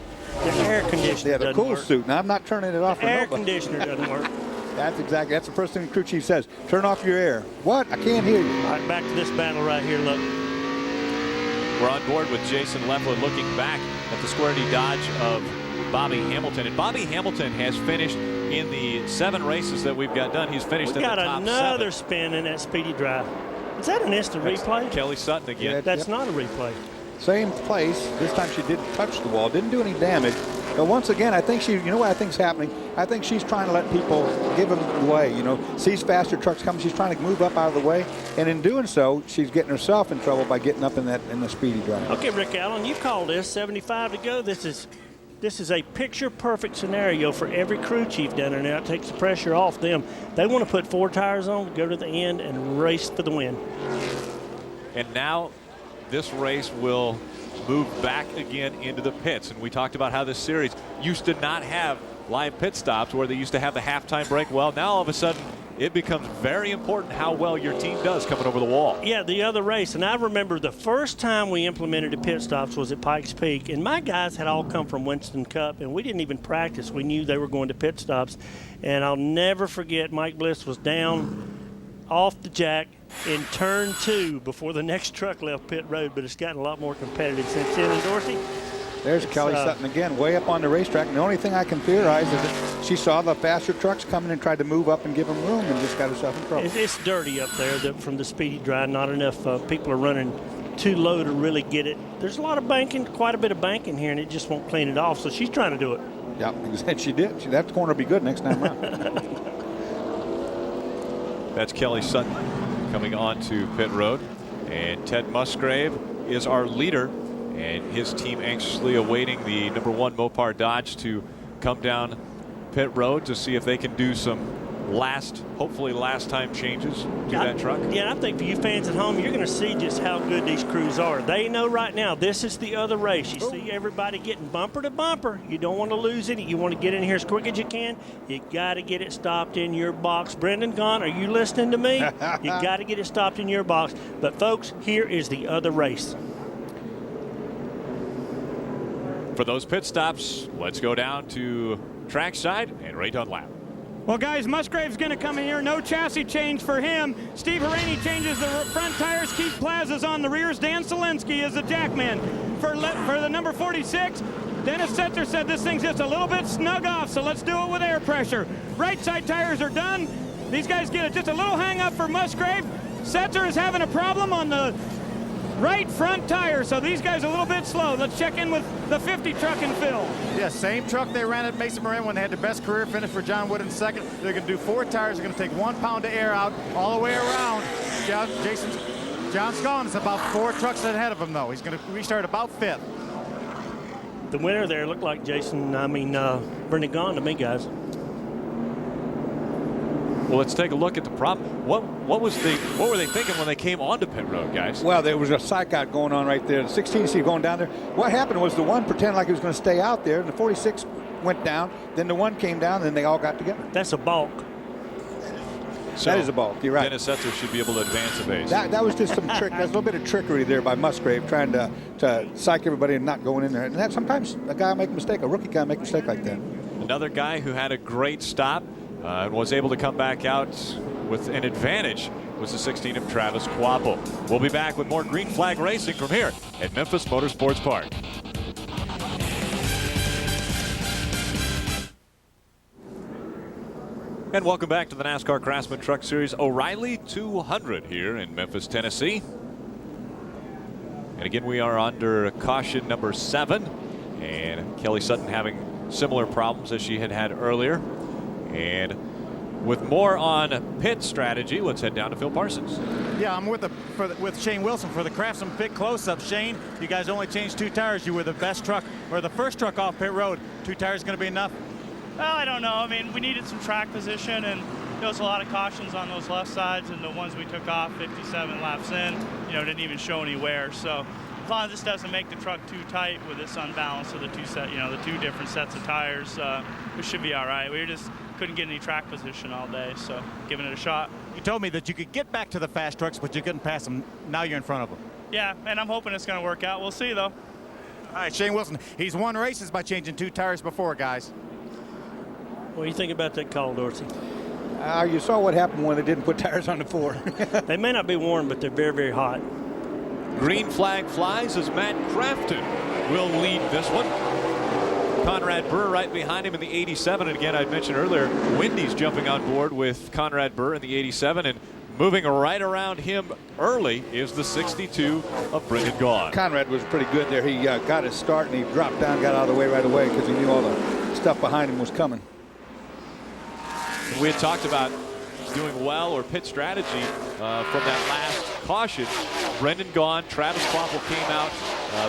The air conditioner Yeah, the doesn't cool work. suit. Now, I'm not turning it off. The air conditioner doesn't work. That's the first thing the crew chief says. Turn off your air. What? I can't hear you. All right, back to this battle right here, look. We're on board with Jason Leffler looking back at the Square D Dodge of Bobby Hamilton. And Bobby Hamilton has finished in the 7 races that we've got done. He's finished in the top 7. We got another spin in that speedy drive. Is that an instant replay? Kelly Sutton again. Yeah, That's not a replay. Same place. This time she didn't touch the wall. Didn't do any damage. But once again, I think you know what I think's happening? I think she's trying to let people give them the way, you know. Sees faster trucks coming. She's trying to move up out of the way. And in doing so, she's getting herself in trouble by getting up in the speedy drive. Okay, Rick Allen, you called this 75 to go. This is a picture-perfect scenario for every crew chief down there now. It takes the pressure off them. They want to put 4 tires on, go to the end, and race for the win. And now this race will move back again into the pits. And we talked about how this series used to not have live pit stops where they used to have the halftime break. Well, now all of a sudden it becomes very important how well your team does coming over the wall. Yeah, the other race. And I remember the first time we implemented the pit stops was at Pikes Peak. And my guys had all come from Winston Cup, and we didn't even practice. We knew they were going to pit stops. And I'll never forget Mike Bliss was down off the jack in turn 2 before the next truck left pit road, but it's gotten a lot more competitive since then. And Dorsey? There's Kelly Sutton again, way up on the racetrack. And the only thing I can theorize is that she saw the faster trucks coming and tried to move up and give them room and just got herself in trouble. It's dirty up there from the speedy drive. Not enough people are running too low to really get it. There's a lot of banking, quite a bit of banking here, and it just won't clean it off. So she's trying to do it. Yeah, and she did. That corner will be good next time around. That's Kelly Sutton coming on to pit road. And Ted Musgrave is our leader. And his team anxiously awaiting the #1 Mopar Dodge to come down pit road to see if they can do some hopefully last time changes to that truck. Yeah, I think for you fans at home, you're going to see just how good these crews are. They know right now this is the other race. You see everybody getting bumper to bumper. You don't want to lose it. You want to get in here as quick as you can. You got to get it stopped in your box. Brendan Gahn, are you listening to me? You got to get it stopped in your box. But folks, here is the other race. For those pit stops, let's go down to trackside and Ray Dunlap. Well, guys, Musgrave's going to come in here. No chassis change for him. Steve Haraney changes the front tires. Keith Plaza's on the rears. Dan Solinsky is the jackman. For the number 46, Dennis Setzer said this thing's just a little bit snug off, so let's do it with air pressure. Right side tires are done. These guys get just a little hang up for Musgrave. Setzer is having a problem on the right front tire, so these guys are a little bit slow. Let's check in with the 50 truck and Phil. Yeah, same truck they ran at Mesa Marin when they had the best career finish for John Wood in second. They're going to do 4 tires. They're going to take 1 pound of air out all the way around. John's gone. It's about 4 trucks ahead of him, though. He's going to restart about 5th. The winner there looked like Brendan Gahn to me, guys. Well, let's take a look at the problem. What were they thinking when they came onto pit road, guys? Well, there was a psych out going on right there. The 16 seat going down there. What happened was the 1 pretended like he was going to stay out there, and the 46 went down. Then the 1 came down, and then they all got together. That's a balk. So that is a balk. You're right. Dennis Setzer should be able to advance a base. That was just some trick. There's a little bit of trickery there by Musgrave trying to psych everybody and not going in there. And that sometimes a guy make a mistake, a rookie guy make a mistake like that. Another guy who had a great stop and was able to come back out with an advantage was the 16 of Travis Quapple. We'll be back with more green flag racing from here at Memphis Motorsports Park. And welcome back to the NASCAR Craftsman Truck Series O'Reilly 200 here in Memphis, Tennessee. And again, we are under caution number 7. And Kelly Sutton having similar problems as she had earlier. And with more on pit strategy, let's head down to Phil Parsons. Yeah, I'm with Shane Wilson for the Craftsman pit close-up. Shane, you guys only changed 2 tires. You were the best truck, or the first truck off pit road. 2 tires going to be enough? Well, I don't know. I mean, we needed some track position, and there was a lot of cautions on those left sides, and the ones we took off 57 laps in, didn't even show any wear. So as long as this doesn't make the truck too tight with this unbalance of the the 2 different sets of tires, we should be all right. We just couldn't get any track position all day, so giving it a shot. You told me that you could get back to the fast trucks, but you couldn't pass them. Now you're in front of them. Yeah, and I'm hoping it's going to work out. We'll see, though. All right, Shane Wilson, he's won races by changing 2 tires before, guys. What do you think about that call, Dorsey? You saw what happened when they didn't put tires on the 4. They may not be warm, but they're very, very hot. Green flag flies as Matt Crafton will lead this one. Conrad Burr right behind him in the 87. And again, I mentioned earlier, Wendy's jumping on board with Conrad Burr in the 87. And moving right around him early is the 62 of Brendan Gaughan. Conrad was pretty good there. He got his start and he dropped down, got out of the way right away because he knew all the stuff behind him was coming. We had talked about doing well or pit strategy from that last caution. Brendan Gaughan, Travis Quapple came out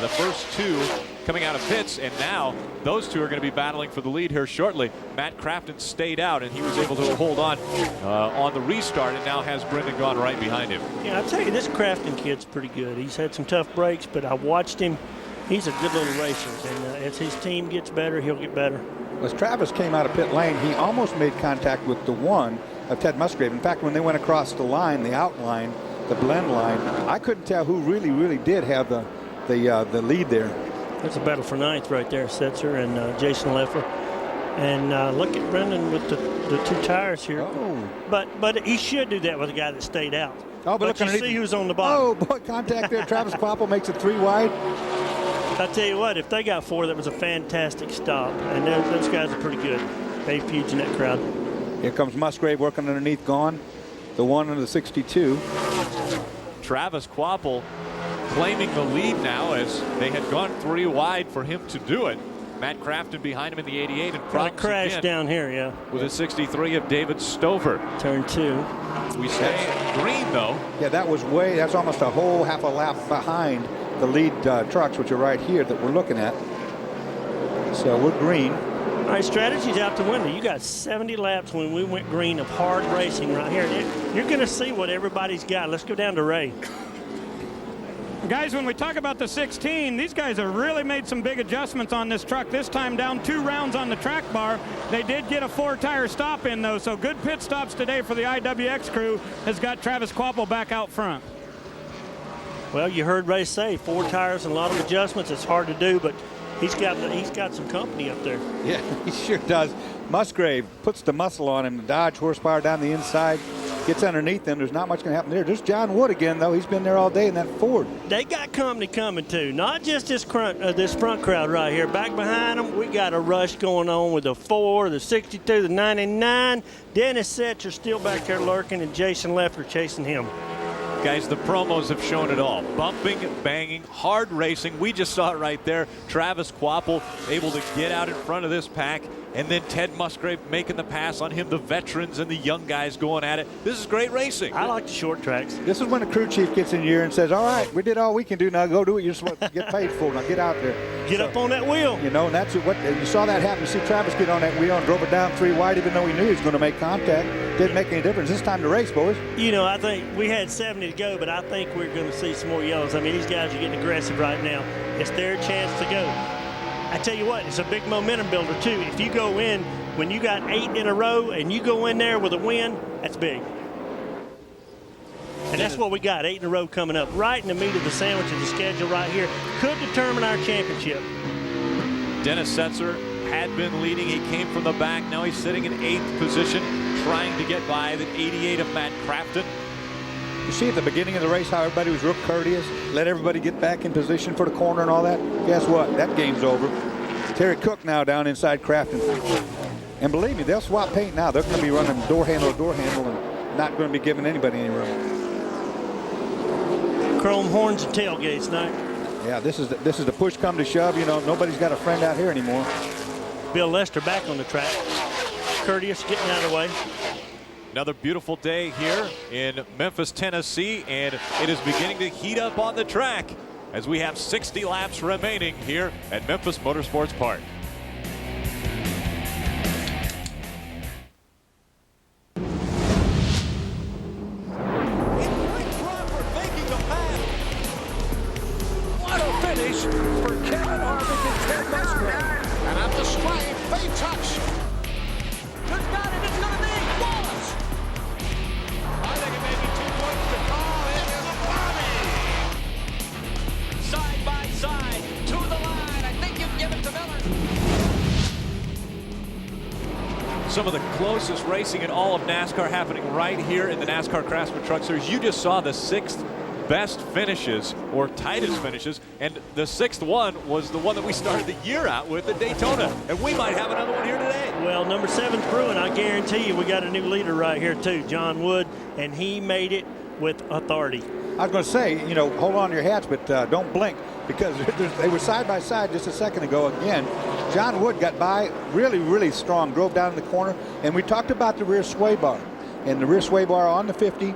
the first 2 coming out of pits, and now those 2 are going to be battling for the lead here shortly. Matt Crafton stayed out, and he was able to hold on the restart, and now has Brendan Gaughan right behind him. Yeah, I'll tell you, this Crafton kid's pretty good. He's had some tough breaks, but I watched him. He's a good little racer, and as his team gets better, he'll get better. As Travis came out of pit lane, he almost made contact with the 1 of Ted Musgrave. In fact, when they went across the line, the outline, the blend line, I couldn't tell who really did have the lead there. That's a battle for 9th right there, Setzer and Jason Leffler. And look at Brendan with the 2 tires here. Oh. But he should do that with a guy that stayed out. Oh, but you see who's on the bottom. Oh, boy, contact there. Travis Quapple makes it 3 wide. I tell you what, if they got 4, that was a fantastic stop. And those guys are pretty good. They huge in that crowd. Here comes Musgrave working underneath Gaughan. The 1 and the 62. Travis Quapple claiming the lead now as they had gone 3 wide for him to do it. Matt Crafton behind him in the 88 and got a crash down here, yeah. With a 63 of David Stover. Turn 2. We stay green though. Yeah, that's almost a whole half a lap behind the lead trucks, which are right here that we're looking at. So we're green. All right, strategy's out the window. You got 70 laps when we went green of hard racing right here. You're going to see what everybody's got. Let's go down to Ray. Guys, when we talk about the 16, these guys have really made some big adjustments on this truck. This time down 2 rounds on the track bar. They did get a 4-tire stop in, though, so good pit stops today for the IWX crew has got Travis Quapple back out front. Well, you heard Ray say 4 tires and a lot of adjustments. It's hard to do, but he's got some company up there. Yeah, he sure does. Musgrave puts the muscle on him. The Dodge horsepower down the inside. Gets underneath them. There's not much going to happen there. There's John Wood again, though. He's been there all day in that Ford. They got company coming, too. Not just this front crowd right here. Back behind them, we got a rush going on with the 4, the 62, the 99. Dennis Setzer still back there lurking, and Jason Leffler chasing him. Guys, the promos have shown it all. Bumping, banging, hard racing. We just saw it right there. Travis Quapple able to get out in front of this pack. And then Ted Musgrave making the pass on him. The veterans and the young guys going at it. This is great racing. I like the short tracks. This is when the crew chief gets in here and says, all right, we did all we can do. Now go do what you're supposed to get paid for. Now get out there. Get up on that wheel. You know, and that's what you saw that happen. You see Travis get on that wheel and drove it down 3 wide, even though he knew he was going to make contact. Didn't make any difference. It's time to race, boys. You know, I think we had 70 to go, but I think we're going to see some more yellows. I mean, these guys are getting aggressive right now. It's their chance to go. I tell you what, it's a big momentum builder, too. If you go in, when you got 8 in a row and you go in there with a win, that's big. And that's what we got, 8 in a row coming up. Right in the meat of the sandwich of the schedule right here. Could determine our championship. Dennis Setzer had been leading. He came from the back. Now he's sitting in 8th position, trying to get by the 88 of Matt Crafton. You see at the beginning of the race how everybody was real courteous, let everybody get back in position for the corner and all that. Guess what? That game's over. Terry Cook now down inside Crafton. And believe me, they'll swap paint now. They're going to be running door handle to door handle and not going to be giving anybody any room. Chrome horns and tailgates now. Yeah, this is the push come to shove. You know, nobody's got a friend out here anymore. Bill Lester back on the track. Courteous, getting out of the way. Another beautiful day here in Memphis, Tennessee, and it is beginning to heat up on the track as we have 60 laps remaining here at Memphis Motorsports Park. What a finish for Kevin Harvick and Ted Musgrave. And at the stripe, they touch. Who's got it? It's going to be Wallace. I think it may be 2 points to call. It is Bobby. Side by side to the line. I think you give it to Miller. Some of the closest racing in all of NASCAR happening right here in the NASCAR Craftsman Truck Series. You just saw the 6th best finishes or tightest finishes, and the 6th one was the one that we started the year out with at Daytona, and we might have another one here today. Well, number 7's brewing. I guarantee you we got a new leader right here too, John Wood, and he made it with authority. I was going to say, you know, hold on to your hats, but don't blink, because they were side by side just a second ago again. John Wood got by really, really strong, drove down in the corner, and we talked about the rear sway bar. And the rear sway bar on the 50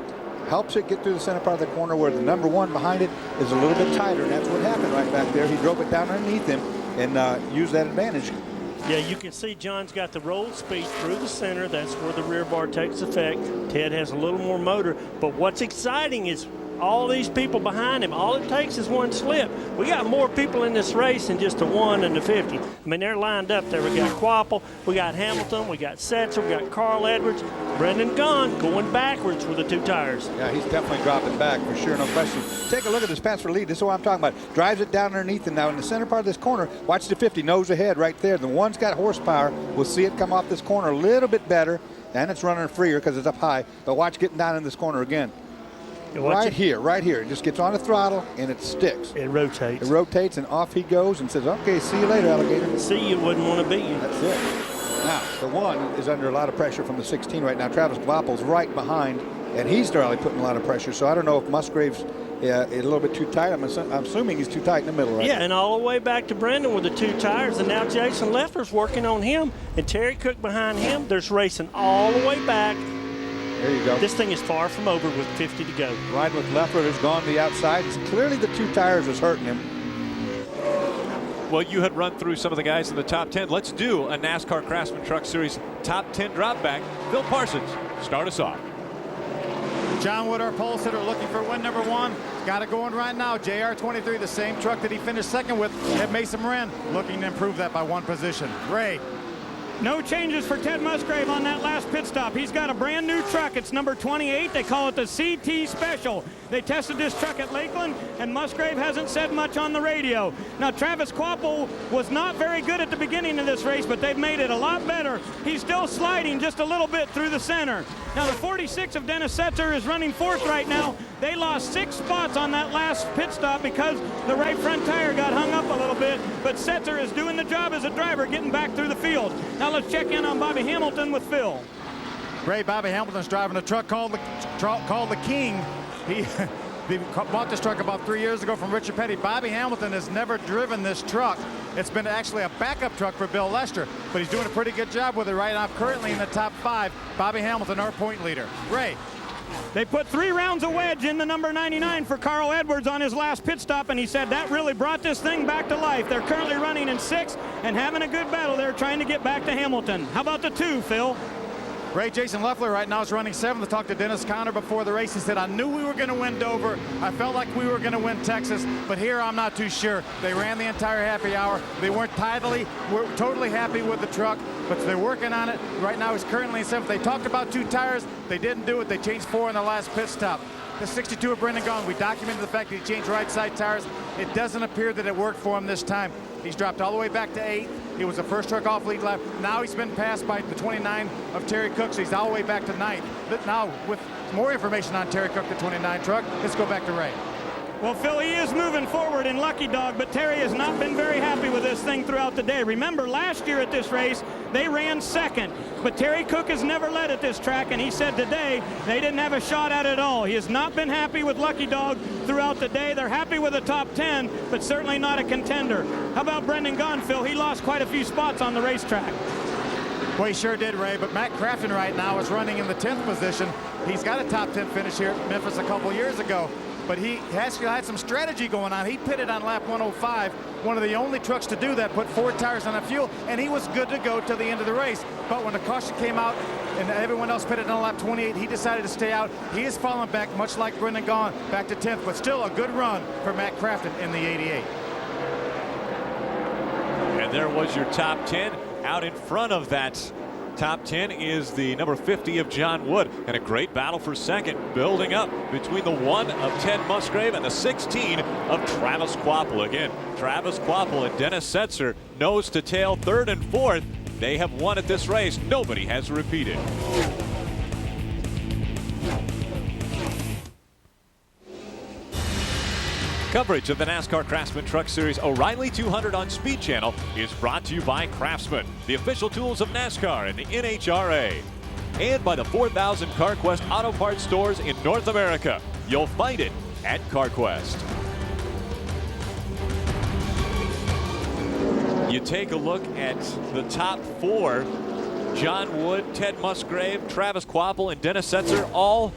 helps it get through the center part of the corner where the number 1 behind it is a little bit tighter, and that's what happened right back there. He drove it down underneath him and used that advantage. Yeah, you can see John's got the roll speed through the center. That's where the rear bar takes effect. Ted has a little more motor, but what's exciting is all these people behind him. All it takes is one slip. We got more people in this race than just the 1 and the 50. I mean, they're lined up there. We got Quapple, we got Hamilton, we got Setzer, we got Carl Edwards, Brendan Gaughan going backwards with the 2 tires. Yeah, he's definitely dropping back for sure, no question. Take a look at this pass for lead. This is what I'm talking about. Drives it down underneath, and now in the center part of this corner, watch the 50 nose ahead right there. The 1's got horsepower. We'll see it come off this corner a little bit better, and it's running freer because it's up high. But watch getting down in this corner again. Right here. It just gets on the throttle and it sticks. It rotates. It rotates and off he goes and says, okay, see you later, alligator. See you, wouldn't want to beat you. That's it. Now, the 1 is under a lot of pressure from the 16 right now. Travis Kvappel's right behind, and he's really putting a lot of pressure. So I don't know if Musgrave's a little bit too tight. I'm assuming he's too tight in the middle right now. And all the way back to Brendan with the 2 tires, and now Jason Leffler's working on him, and Terry Cook behind him. There's racing all the way back. There you go. This thing is far from over with 50 to go. Riding with Leffler has gone to the outside. It's clearly the 2 tires is hurting him. Well, you had run through some of the guys in the top 10. Let's do a NASCAR Craftsman Truck Series top 10 drop back. Bill Parsons, start us off. John Wood, our pole sitter, looking for win number 1. Got it going right now. JR23, the same truck that he finished second with at Mason Marin, looking to improve that by 1 position. Ray. No changes for Ted Musgrave on that last pit stop. He's got a brand new truck. It's number 28. They call it the CT Special. They tested this truck at Lakeland, and Musgrave hasn't said much on the radio. Now, Travis Quapple was not very good at the beginning of this race, but they've made it a lot better. He's still sliding just a little bit through the center. Now, the 46 of Dennis Setzer is running 4th right now. They lost 6 spots on that last pit stop because the right front tire got hung up a little bit, but Setzer is doing the job as a driver, getting back through the field. Now, let's check in on Bobby Hamilton with Phil. Ray, Bobby Hamilton's driving a truck called the King. He bought this truck about 3 years ago from Richard Petty. Bobby Hamilton has never driven this truck. It's been actually a backup truck for Bill Lester, but he's doing a pretty good job with it right now. Currently in the top 5, Bobby Hamilton, our point leader. Ray. They put 3 rounds of wedge in the number 99 for Carl Edwards on his last pit stop, and he said that really brought this thing back to life. They're currently running in 6th and having a good battle there trying to get back to Hamilton. How about the 2, Phil? Ray, Jason Leffler right now is running 7th. I talked to Dennis Conner before the race. He said, I knew we were going to win Dover. I felt like we were going to win Texas, but here I'm not too sure. They ran the entire happy hour. They we're totally happy with the truck, but they're working on it. Right now he's currently in 7th. They talked about 2 tires. They didn't do it. They changed 4 in the last pit stop. The 62 of Brendan Gaughan, we documented the fact that he changed right side tires. It doesn't appear that it worked for him this time. He's dropped all the way back to 8th. He was the first truck off lead lap. Now he's been passed by the 29 of Terry Cook, so he's all the way back to 9th. But now, with more information on Terry Cook, the 29 truck, let's go back to Ray. Well, Phil, he is moving forward in Lucky Dog, but Terry has not been very happy with this thing throughout the day. Remember, last year at this race, they ran second, but Terry Cook has never led at this track, and he said today they didn't have a shot at it all. He has not been happy with Lucky Dog throughout the day. They're happy with the top 10, but certainly not a contender. How about Brendan Gaughan, Phil? He lost quite a few spots on the racetrack. Well, he sure did, Ray, but Matt Craftsman right now is running in the 10th position. He's got a top 10 finish here at Memphis a couple years ago, but he has had some strategy going on. He pitted on lap 105, one of the only trucks to do that, put 4 tires on the fuel, and he was good to go till the end of the race. But when the caution came out and everyone else pitted on lap 28, he decided to stay out. He is falling back, much like Brendan Gaughan, back to 10th, but still a good run for Matt Craftsman in the 88. And there was your top 10. Out in front of that top 10 is the number 50 of John Wood, and a great battle for second building up between the 1 of Ted Musgrave and the 16 of Travis Quapple. Again, Travis Quapple and Dennis Setzer nose to tail, 3rd and 4th. They have won at this race. Nobody has repeated. Coverage of the NASCAR Craftsman Truck Series O'Reilly 200 on Speed Channel is brought to you by Craftsman, the official tools of NASCAR and the NHRA. And by the 4,000 CarQuest Auto Parts stores in North America. You'll find it at CarQuest. You take a look at the top 4. John Wood, Ted Musgrave, Travis Quapple, and Dennis Setzer, all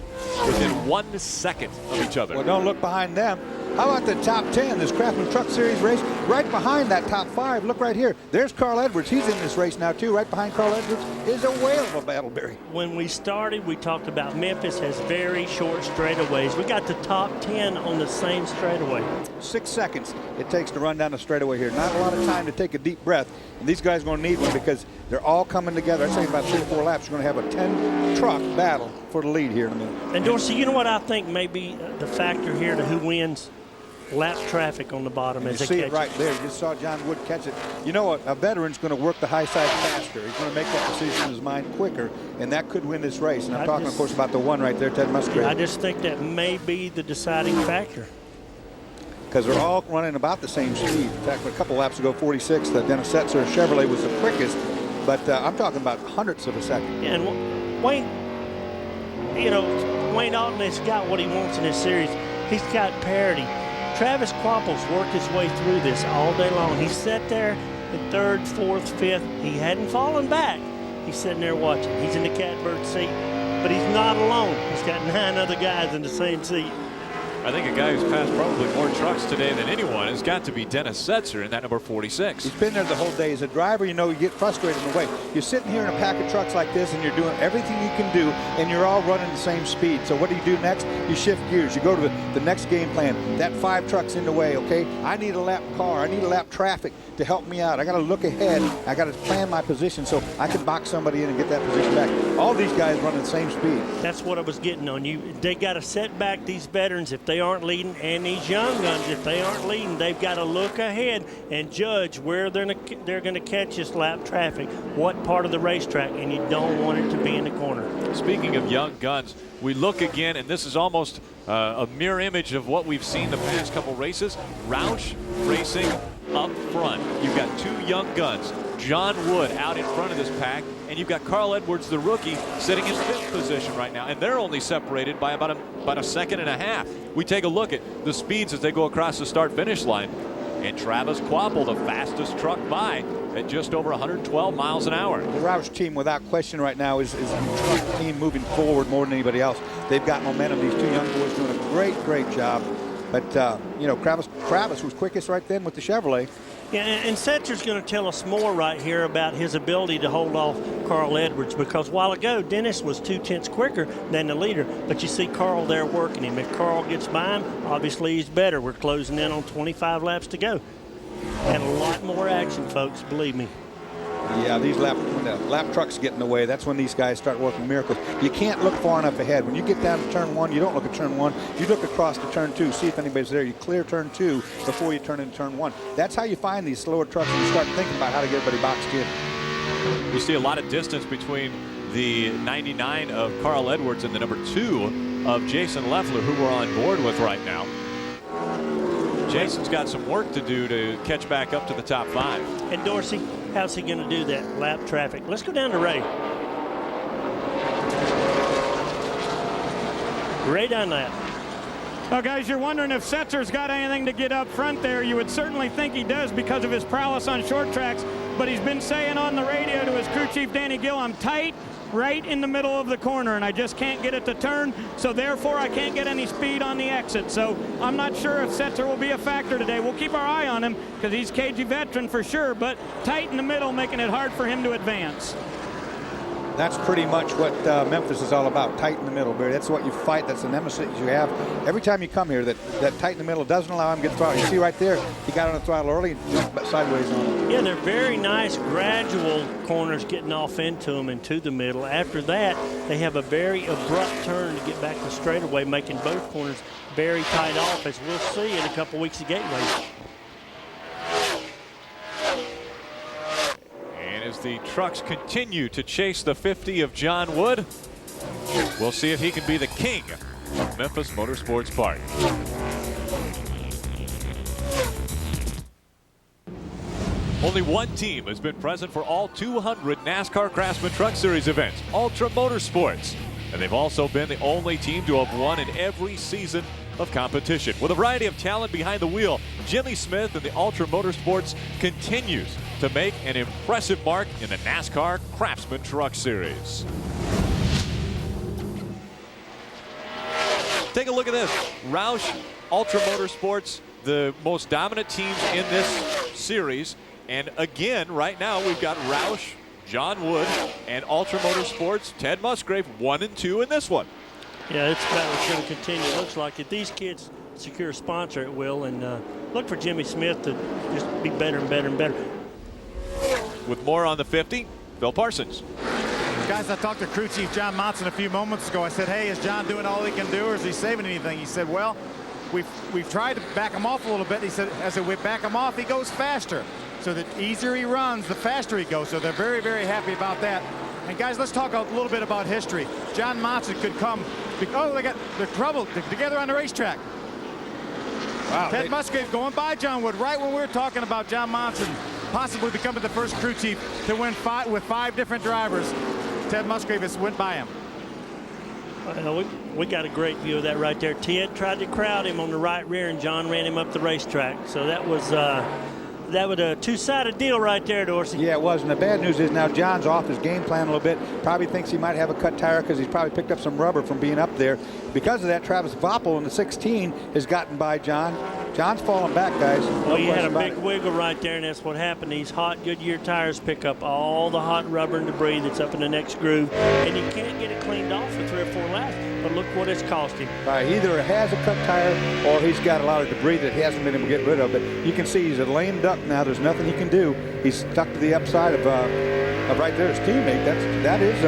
within 1 second of each other. Well, don't look behind them. How about the top 10, this Craftsman Truck Series race? Right behind that top 5, look right here. There's Carl Edwards. He's in this race now, too. Right behind Carl Edwards is a whale of a battle, Barry. When we started, we talked about Memphis has very short straightaways. We got the top 10 on the same straightaway. 6 seconds it takes to run down the straightaway here. Not a lot of time to take a deep breath. And these guys are going to need one because they're all coming together. I'd say about 3 or 4 laps, you're going to have a 10-truck battle for the lead here in a minute. And Dorsey, you know what I think may be the factor here to who wins? Lap traffic on the bottom as you they see catch it right there. You just saw John Wood catch it. You know what? A veteran's going to work the high side faster. He's going to make that decision in his mind quicker, and that could win this race. And I'm talking, of course, about the 1 right there, Ted Musgrave. I just think that may be the deciding factor. Because they're all running about the same speed. In fact, a couple laps ago, 46, the Dennis Setzer Chevrolet was the quickest. But I'm talking about hundredths of a second. Yeah, and Wayne, you know, Wayne Alton has got what he wants in this series. He's got parity. Travis Quapple's worked his way through this all day long. He sat there in 3rd, 4th, 5th. He hadn't fallen back. He's sitting there watching. He's in the catbird seat, but he's not alone. He's got 9 other guys in the same seat. I think a guy who's passed probably more trucks today than anyone has got to be Dennis Setzer in that number 46. He's been there the whole day. As a driver, you know, you get frustrated in the way. You're sitting here in a pack of trucks like this, and you're doing everything you can do, and you're all running the same speed. So what do you do next? You shift gears. You go to the next game plan. That 5 trucks in the way, okay? I need a lap car. I need a lap traffic to help me out. I got to look ahead. I got to plan my position so I can box somebody in and get that position back. All these guys running the same speed. That's what I was getting on you. They got to set back these veterans if they aren't leading, and these young guns if they aren't leading. They've got to look ahead and judge where they're going to catch this lap traffic, what part of the racetrack, and you don't want it to be in the corner. Speaking of young guns, we look again, and this is almost a mirror image of what we've seen the past couple races. Roush Racing up front. You've got 2 young guns. John Wood out in front of this pack, and you've got Carl Edwards, the rookie, sitting in 5th position right now, and they're only separated by about a second and a half. We take a look at the speeds as they go across the start-finish line, and Travis Quapple, the fastest truck by, at just over 112 miles an hour. The Roush team, without question, right now is the truck team moving forward more than anybody else. They've got momentum. These 2 young boys doing a great job. But, you know, Travis was quickest right then with the Chevrolet. Yeah, and Setzer's going to tell us more right here about his ability to hold off Carl Edwards, because a while ago, Dennis was 2/10 quicker than the leader, but you see Carl there working him. If Carl gets by him, obviously he's better. We're closing in on 25 laps to go. And a lot more action, folks, believe me. Yeah, these laps when the lap trucks get in the way, that's when these guys start working miracles. You can't look far enough ahead. When you get down to turn 1, you don't look at turn 1. You look across to turn 2, see if anybody's there. You clear turn 2 before you turn into turn 1. That's how you find these slower trucks and you start thinking about how to get everybody boxed in. You see a lot of distance between the 99 of Carl Edwards and the number 2 of Jason Leffler, who we're on board with right now. Jason's got some work to do to catch back up to the top 5. And Dorsey, how's he going to do that? Lap traffic. Let's go down to Ray. Ray Dunlap. Well, guys, you're wondering if Setzer's got anything to get up front there. You would certainly think he does because of his prowess on short tracks. But he's been saying on the radio to his crew chief, Danny Gill, I'm tight right in the middle of the corner, and I just can't get it to turn, so therefore I can't get any speed on the exit. So I'm not sure if Setzer will be a factor today. We'll keep our eye on him because he's cagey veteran for sure, but tight in the middle, making it hard for him to advance. That's pretty much what Memphis is all about, tight in the middle, Barry. That's what you fight. That's the nemesis you have. Every time you come here, that tight in the middle doesn't allow him to get throttle. You see right there, he got on the throttle early and jumped sideways on it. Yeah, they're very nice gradual corners getting off into them and to the middle. After that, they have a very abrupt turn to get back to straightaway, making both corners very tight off, as we'll see in a couple weeks of Gateway. As the trucks continue to chase the 50 of John Wood, we'll see if he can be the king of Memphis Motorsports Park. Only one team has been present for all 200 NASCAR Craftsman Truck Series events, Ultra Motorsports. And they've also been the only team to have won in every season of competition. With a variety of talent behind the wheel, Jimmy Smith and the Ultra Motorsports continues to make an impressive mark in the NASCAR Craftsman Truck Series. Take a look at this. Roush, Ultra Motorsports, the most dominant teams in this series. And again, right now, we've got Roush, John Wood, and Ultra Motorsports, Ted Musgrave, 1 and 2 in this one. Yeah, it's battle's going to continue. It looks like if these kids secure a sponsor, it will. And look for Jimmy Smith to just be better and better and better. With more on the 50, Phil Parsons. Guys, I talked to crew chief John Monson a few moments ago. I said, hey, is John doing all he can do, or is he saving anything? He said, well, we've tried to back him off a little bit. He said, as we back him off, he goes faster. So the easier he runs, the faster he goes. So they're very, very happy about that. And guys, let's talk a little bit about history. John Monson could come. Oh, they're trouble together on the racetrack. Wow. Ted Musgrave going by John Wood right when we were talking about John Monson possibly becoming the first crew chief to win with 5 different drivers. Ted Musgrave has went by him. Well, we got a great view of that right there. Ted tried to crowd him on the right rear, and John ran him up the racetrack. So that was a two-sided deal right there, Dorsey. Yeah, it was. And the bad news is now John's off his game plan a little bit. Probably thinks he might have a cut tire because he's probably picked up some rubber from being up there. Because of that, Travis Voppel in the 16 has gotten by John. John's falling back, guys. Well, you had a big wiggle right there, and that's what happened. These hot Goodyear tires pick up all the hot rubber and debris that's up in the next groove, and you can't get it cleaned off for 3 or 4 laps. But look what it's cost him. Right, either has a cut tire or he's got a lot of debris that he hasn't been able to get rid of. But you can see he's a lame duck now. There's nothing he can do. He's stuck to the upside of right there his teammate. That is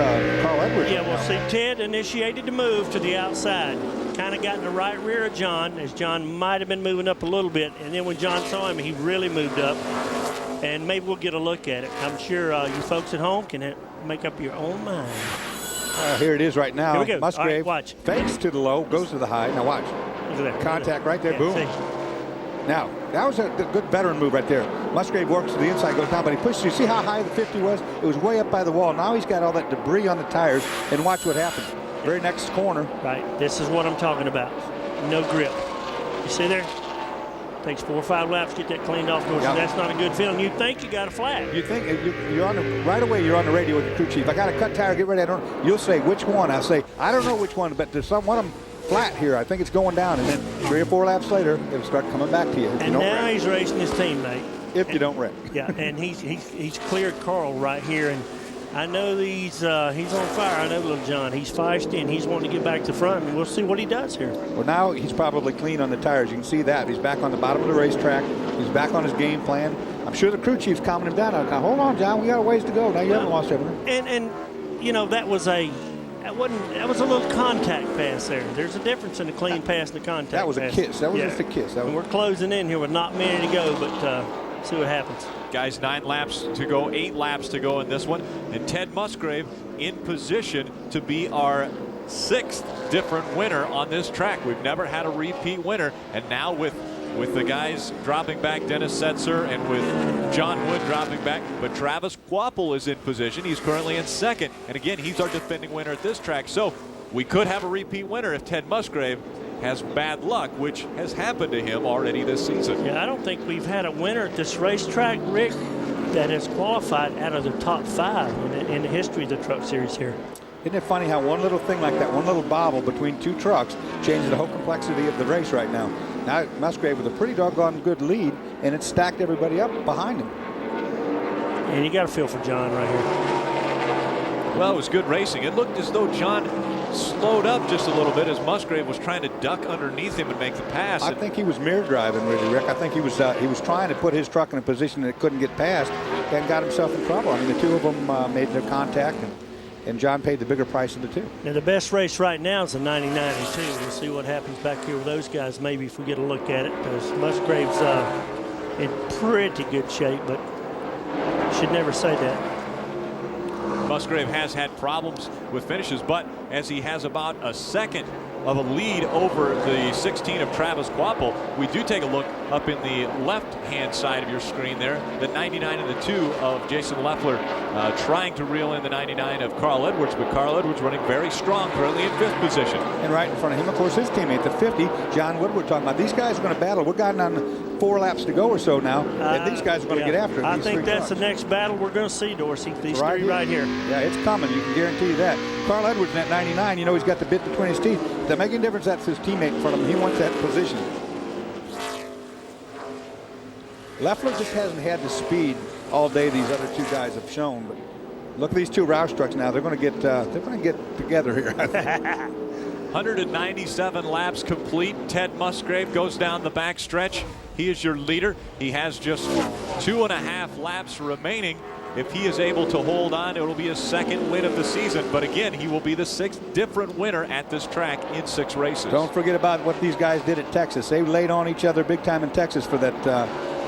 Carl Edwards. Yeah, well, see, Ted initiated the move to the outside. Kind of got in the right rear of John, as John might have been moving up a little bit. And then when John saw him, he really moved up. And maybe we'll get a look at it. I'm sure you folks at home can make up your own mind. Here it is right now. Here we go. Musgrave watch. fakes to the low, goes to the high. Now watch. Look at that. Contact right there. Yeah, boom. see. Now, that was a good veteran move right there. Musgrave works to the inside, goes down, but he pushes. You see how high the 50 was? It was way up by the wall. Now he's got all that debris on the tires, and watch what happens. Very next corner. Right. This is what I'm talking about. No grip. You see there? Takes 4 or 5 laps to get that cleaned off. Yep. That's not a good feeling. You think you got a flag. You think you're on right away. You're on the radio with the crew chief. I got a cut tire. Get ready. You'll say which one. I say I don't know which one, but there's one of them flat here. I think it's going down, and then 3 or 4 laps later, it'll start coming back to you. And now he's racing his teammate. If you don't wreck. Yeah, and he's cleared Carl right here, and I know he's on fire. I know little John. He's feisty, and he's wanting to get back to front, and we'll see what he does here. Well, now he's probably clean on the tires. You can see that. He's back on the bottom of the racetrack. He's back on his game plan. I'm sure the crew chief's calming him down. Now, hold on, John. We got a ways to go. Now you haven't lost everything. And you know, that was a little contact pass there. There's a difference in a clean pass and a contact pass. That was a kiss. That was just a kiss. And we're closing in here with not many to go, but see what happens. Guys, 9 laps to go, 8 laps to go in this one. And Ted Musgrave in position to be our 6th different winner on this track. We've never had a repeat winner. And now with the guys dropping back, Dennis Setzer, and with John Wood dropping back, but Travis Quapple is in position. He's currently in 2nd. And again, he's our defending winner at this track. So we could have a repeat winner if Ted Musgrave has bad luck, which has happened to him already this season. Yeah, I don't think we've had a winner at this racetrack, Rick, that has qualified out of the top 5 in the history of the Truck Series here. Isn't it funny how one little thing like that, one little bobble between 2 trucks, changes the whole complexity of the race right now? Now Musgrave with a pretty doggone good lead, and it stacked everybody up behind him. And you got to feel for John right here. Well, it was good racing. It looked as though John slowed up just a little bit as Musgrave was trying to duck underneath him and make the pass. I think he was mirror driving, really, Rick. I think he was trying to put his truck in a position that it couldn't get past and got himself in trouble. I mean, the 2 of them made their contact, and John paid the bigger price of the 2. Now, the best race right now is the 99 2. We'll see what happens back here with those guys, maybe if we get a look at it, because Musgrave's in pretty good shape, but should never say that. Musgrave has had problems with finishes, but as he has about a 2nd of a lead over the 16 of Travis Quapple, we do take a look up in the left-hand side of your screen there. The 99 and the 2 of Jason Leffler trying to reel in the 99 of Carl Edwards, but Carl Edwards running very strong, currently in 5th position. And right in front of him, of course, his teammate, the 50, John Wood, we're talking about. These guys are going to battle. We're gotten on 4 laps to go or so now, and these guys are going to get after it. I think that's the next battle we're going to see, Dorsey. These 3 right here. Yeah, it's coming. You can guarantee you that. Carl Edwards in that 99, you know, he's got the bit between his teeth. That making a difference, that's his teammate in front of him. He wants that position. Leffler just hasn't had the speed all day these other 2 guys have shown. But look at these 2 Roush trucks now. They're going to get together here, I think. 197 laps complete. Ted Musgrave goes down the back stretch. He is your leader. He has just 2.5 laps remaining. If he is able to hold on, it will be his 2nd win of the season. But again, he will be the 6th different winner at this track in 6 races. Don't forget about what these guys did at Texas. They laid on each other big time in Texas for that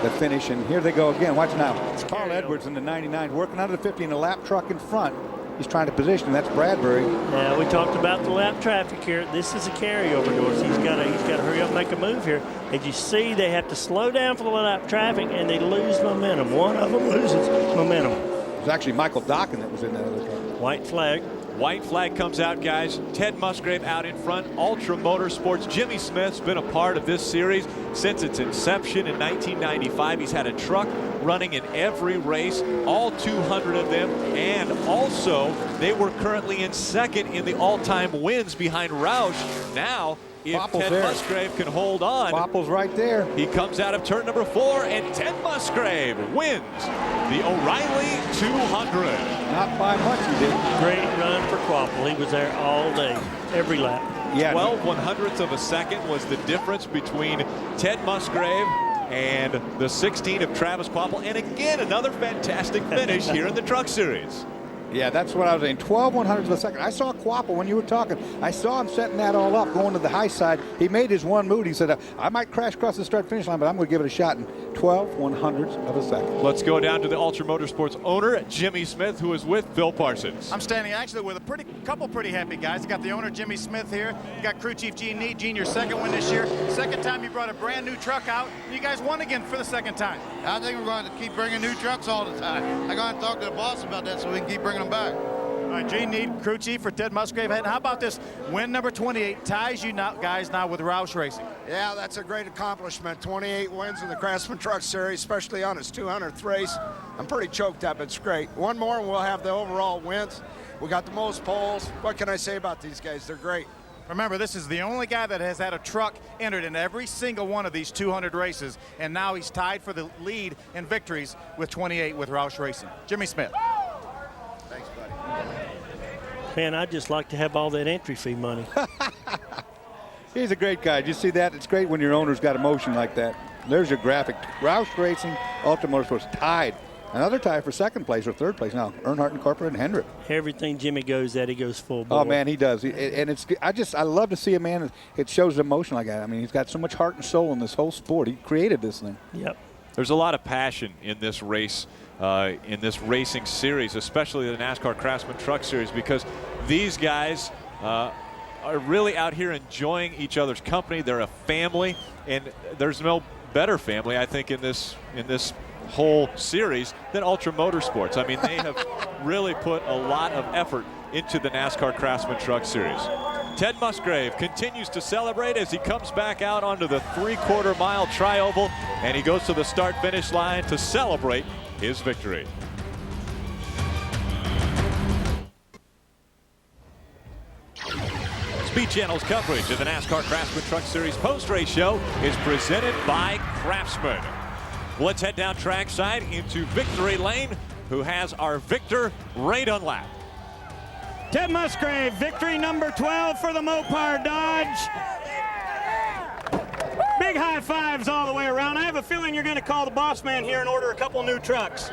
the finish. And here they go again. Watch now. It's Carl Edwards in the 99 working under the 50 in a lap truck in front. He's trying to position. That's Bradbury. Yeah, we talked about the lap traffic here. This is a carryover, Dorsey. He's got to hurry up and make a move here. As you see, they have to slow down for the lap traffic, and they lose momentum. One of them loses momentum. It was actually Michael Dockin that was in that other truck. White flag. White flag comes out, guys. Ted Musgrave out in front. Ultra Motorsports. Jimmy Smith's been a part of this series since its inception in 1995. He's had a truck running in every race, all 200 of them, and also they were currently in 2nd in the all-time wins behind Roush. Now, if Popple's Ted there. Musgrave can hold on, Popple's right there. He comes out of turn number 4, and Ted Musgrave wins the O'Reilly 200. Not by much, he did. Great run for Quapple. He was there all day, every lap. Yeah. 12/100ths of a second was the difference between Ted Musgrave and the 16 of Travis Quapple. And again, another fantastic finish here in the Truck Series. Yeah, that's what I was saying. 12/100ths of a second. I saw Quapple when you were talking. I saw him setting that all up, going to the high side. He made his one move. He said, I might crash across the start-finish line, but I'm going to give it a shot in 12/100ths of a second. Let's go down to the Ultra Motorsports owner, Jimmy Smith, who is with Phil Parsons. I'm standing actually with a couple pretty happy guys. You got the owner, Jimmy Smith, here. You got crew chief Gene Neat. Gene, your 2nd win this year. 2nd time you brought a brand new truck out. You guys won again for the 2nd time. I think we're going to keep bringing new trucks all the time. I'm going to talk to the boss about that so we can keep bringing them back. All right, Gene Neat, crew chief for Ted Musgrave. And how about this win number 28 ties you guys now with Roush Racing? Yeah, that's a great accomplishment. 28 wins in the Craftsman Truck Series, especially on his 200th race. I'm pretty choked up. It's great. One more and we'll have the overall wins. We got the most poles. What can I say about these guys? They're great. Remember, this is the only guy that has had a truck entered in every single one of these 200 races, and now he's tied for the lead in victories with 28 with Roush Racing. Jimmy Smith. Thanks, buddy. Man, I'd just like to have all that entry fee money. He's a great guy. Did you see that? It's great when your owner's got emotion like that. There's your graphic. Roush Racing Ultra Motorsports tied. Another tie for second place or third place now. Earnhardt Incorporated and Hendrick. Everything Jimmy goes at, he goes full bore. Oh man, he does. And it's I love to see a man. It shows emotion like that. I mean, he's got so much heart and soul in this whole sport. He created this thing. Yep. There's a lot of passion in this race, in this racing series, especially the NASCAR Craftsman Truck Series, because these guys are really out here enjoying each other's company. They're a family, and there's no better family, I think, in this whole series than Ultra Motorsports. I mean, they have really put a lot of effort into the NASCAR Craftsman Truck Series. Ted Musgrave continues to celebrate as he comes back out onto the 3/4 mile tri-oval, and he goes to the start-finish line to celebrate his victory. Speed Channel's coverage of the NASCAR Craftsman Truck Series post-race show is presented by Craftsman. Let's head down trackside into Victory Lane, who has our victor, Ray Dunlap. Ted Musgrave, victory number 12 for the Mopar Dodge. Big high fives all the way around. I have a feeling you're going to call the boss man here and order a couple new trucks.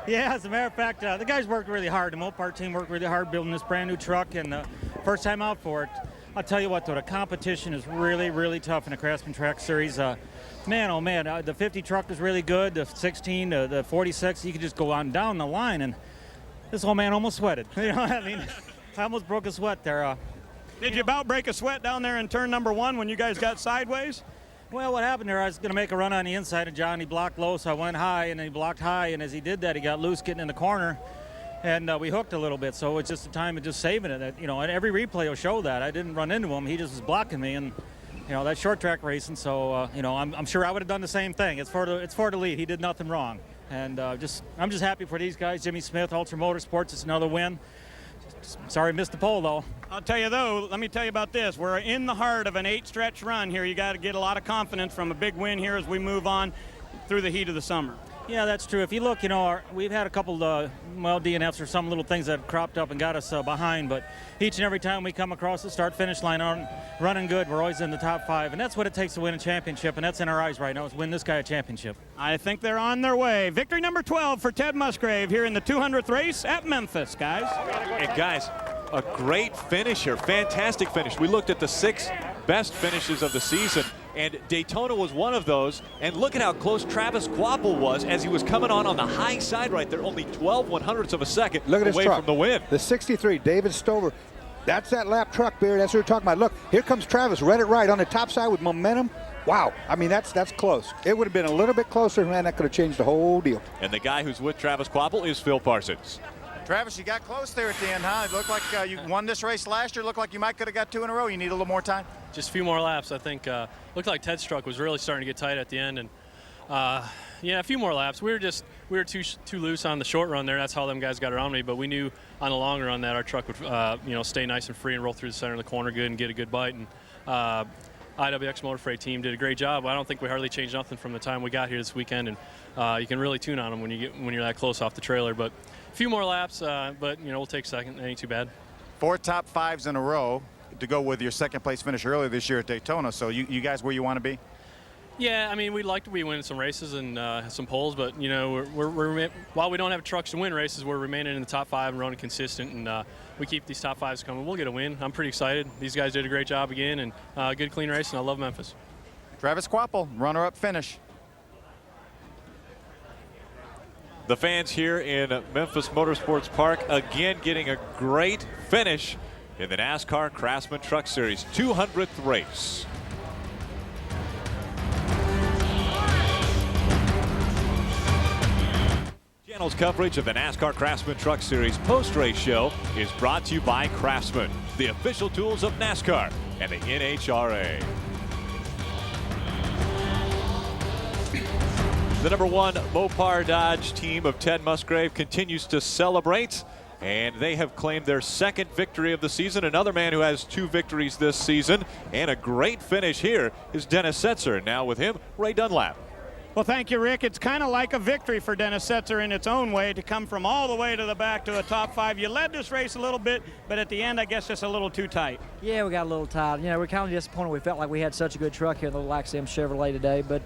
Yeah, as a matter of fact, the guys worked really hard. The Mopar team worked really hard building this brand new truck, and first time out for it. I'll tell you what, though, the competition is really, really tough in the Craftsman Truck Series. Man, oh man, the 50 truck is really good. The 16, the 46, you can just go on down the line, and this old man almost sweated. You know, I mean, I almost broke a sweat there. Did you about break a sweat down there in turn number 1 when you guys got sideways? Well, what happened there, I was going to make a run on the inside, and John, he blocked low, so I went high, and then he blocked high, and as he did that, he got loose getting in the corner, and we hooked a little bit, so it's just a time of just saving it. You know, and every replay will show that. I didn't run into him. He just was blocking me, and, you know, that's short track racing, so, you know, I'm sure I would have done the same thing. It's for the lead. He did nothing wrong. And I'm just happy for these guys. Jimmy Smith, Ultra Motorsports, it's another win. Sorry, missed the pole, though. I'll tell you, though, let me tell you about this. We're in the heart of an 8-stretch run here. You got to get a lot of confidence from a big win here as we move on through the heat of the summer. Yeah, that's true. If you look, you know, we've had a couple DNFs or some little things that have cropped up and got us behind, but each and every time we come across the start-finish line running good, we're always in the top 5, and that's what it takes to win a championship, and that's in our eyes right now, is win this guy a championship. I think they're on their way. Victory number 12 for Ted Musgrave here in the 200th race at Memphis, guys. And guys, a great finish here, fantastic finish. We looked at the 6 best finishes of the season, and Daytona was one of those. And look at how close Travis Quapple was as he was coming on the high side right there, only 12/100ths of a second Look at away his truck. from the win. The 63, David Stover. That's that lap truck, Beard. That's what we're talking about. Look, here comes Travis, read it right on the top side with momentum. Wow, I mean, that's close. It would have been a little bit closer, man. That could have changed the whole deal. And the guy who's with Travis Quapple is Phil Parsons. Travis, you got close there at the end, huh? It looked like you won this race last year. Looked like you might could have got 2 in a row. You need a little more time? Just a few more laps, I think. Looked like Ted's truck was really starting to get tight at the end. And, yeah, a few more laps. We were too loose on the short run there. That's how them guys got around me. But we knew on the long run that our truck would, you know, stay nice and free and roll through the center of the corner good and get a good bite. And IWX Motor Freight team did a great job. I don't think we hardly changed nothing from the time we got here this weekend. And you can really tune on them when you're that close off the trailer. But a few more laps, but, you know, we'll take second. It ain't too bad. 4 top 5s in a row to go with your second place finish earlier this year at Daytona. So you guys where you want to be? Yeah, I mean, we'd like to be winning some races and some poles, but, you know, we're while we don't have trucks to win races, we're remaining in the top 5 and running consistent, and we keep these top 5s coming. We'll get a win. I'm pretty excited. These guys did a great job again, and good, clean race, and I love Memphis. Travis Quapple, runner-up finish. The fans here in Memphis Motorsports Park again getting a great finish in the NASCAR Craftsman Truck Series 200th race. Channel's coverage of the NASCAR Craftsman Truck Series post-race show is brought to you by Craftsman, the official tools of NASCAR and the NHRA. The number 1 Mopar Dodge team of Ted Musgrave continues to celebrate, and they have claimed their 2nd victory of the season. Another man who has 2 victories this season, and a great finish here is Dennis Setzer. Now with him, Ray Dunlap. Well, thank you, Rick. It's kind of like a victory for Dennis Setzer in its own way to come from all the way to the back to a top 5. You led this race a little bit, but at the end, I guess just a little too tight. Yeah, we got a little tight. You know, we're kind of disappointed. We felt like we had such a good truck here in the little Axiom Chevrolet today. But,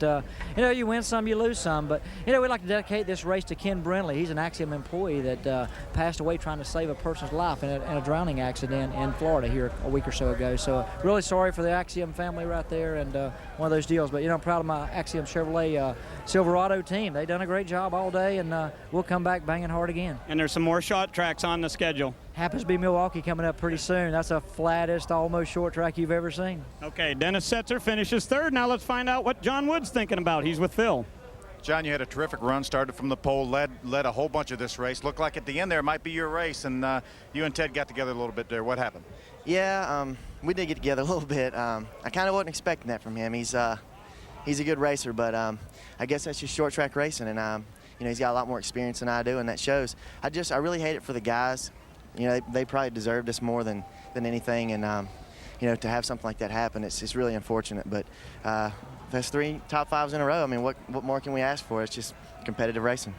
you know, you win some, you lose some. But, you know, we'd like to dedicate this race to Ken Brindley. He's an Axiom employee that passed away trying to save a person's life in a drowning accident in Florida here a week or so ago. So really sorry for the Axiom family right there, and one of those deals. But, you know, I'm proud of my Axiom Chevrolet Silverado team. They've done a great job all day, and we'll come back banging hard again. And there's some more short tracks on the schedule. Happens to be Milwaukee coming up pretty soon. That's the flattest, almost short track you've ever seen. Okay, Dennis Setzer finishes third. Now let's find out what John Wood's thinking about. He's with Phil. John, you had a terrific run, started from the pole, led a whole bunch of this race. Looked like at the end there it might be your race, and you and Ted got together a little bit there. What happened? Yeah, we did get together a little bit. I kind of wasn't expecting that from him. He's a good racer, but I guess that's just short track racing, and you know, he's got a lot more experience than I do, and that shows. I really hate it for the guys. You know, they probably deserve this more than anything, and you know, to have something like that happen, it's really unfortunate. But that's 3 top 5s in a row. I mean, what more can we ask for? It's just competitive racing.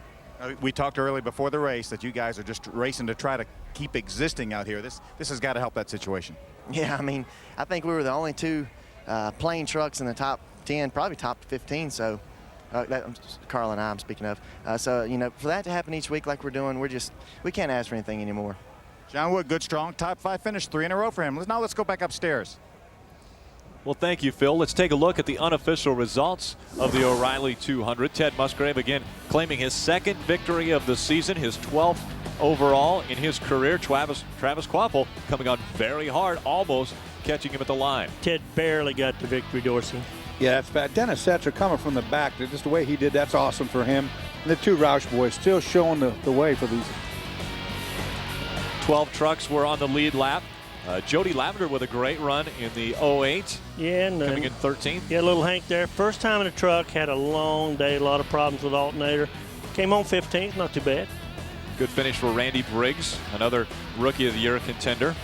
We talked early before the race that you guys are just racing to try to keep existing out here. This has got to help that situation. Yeah, I mean, I think we were the only 2 plain trucks in the top 10, probably top 15. So, Carl and I'm speaking of. So, you know, for that to happen each week like we're doing, we can't ask for anything anymore. John Wood, good, strong top 5 finish, 3 in a row for him. Now let's go back upstairs. Well, thank you, Phil. Let's take a look at the unofficial results of the O'Reilly 200. Ted Musgrave again claiming his 2nd victory of the season, his 12th overall in his career. Travis Quapple coming on very hard, almost catching him at the line. Ted barely got the victory, Dorsey. Yeah, that's bad. Dennis Setzer coming from the back, just the way he did, that's awesome for him. And the 2 Roush boys still showing the way for these. 12 trucks were on the lead lap. Jody Lavender with a great run in the 08. Yeah, and coming in 13th. Yeah, little Hank there. First time in the truck, had a long day, a lot of problems with alternator. Came on 15th, not too bad. Good finish for Randy Briggs, another Rookie of the Year contender.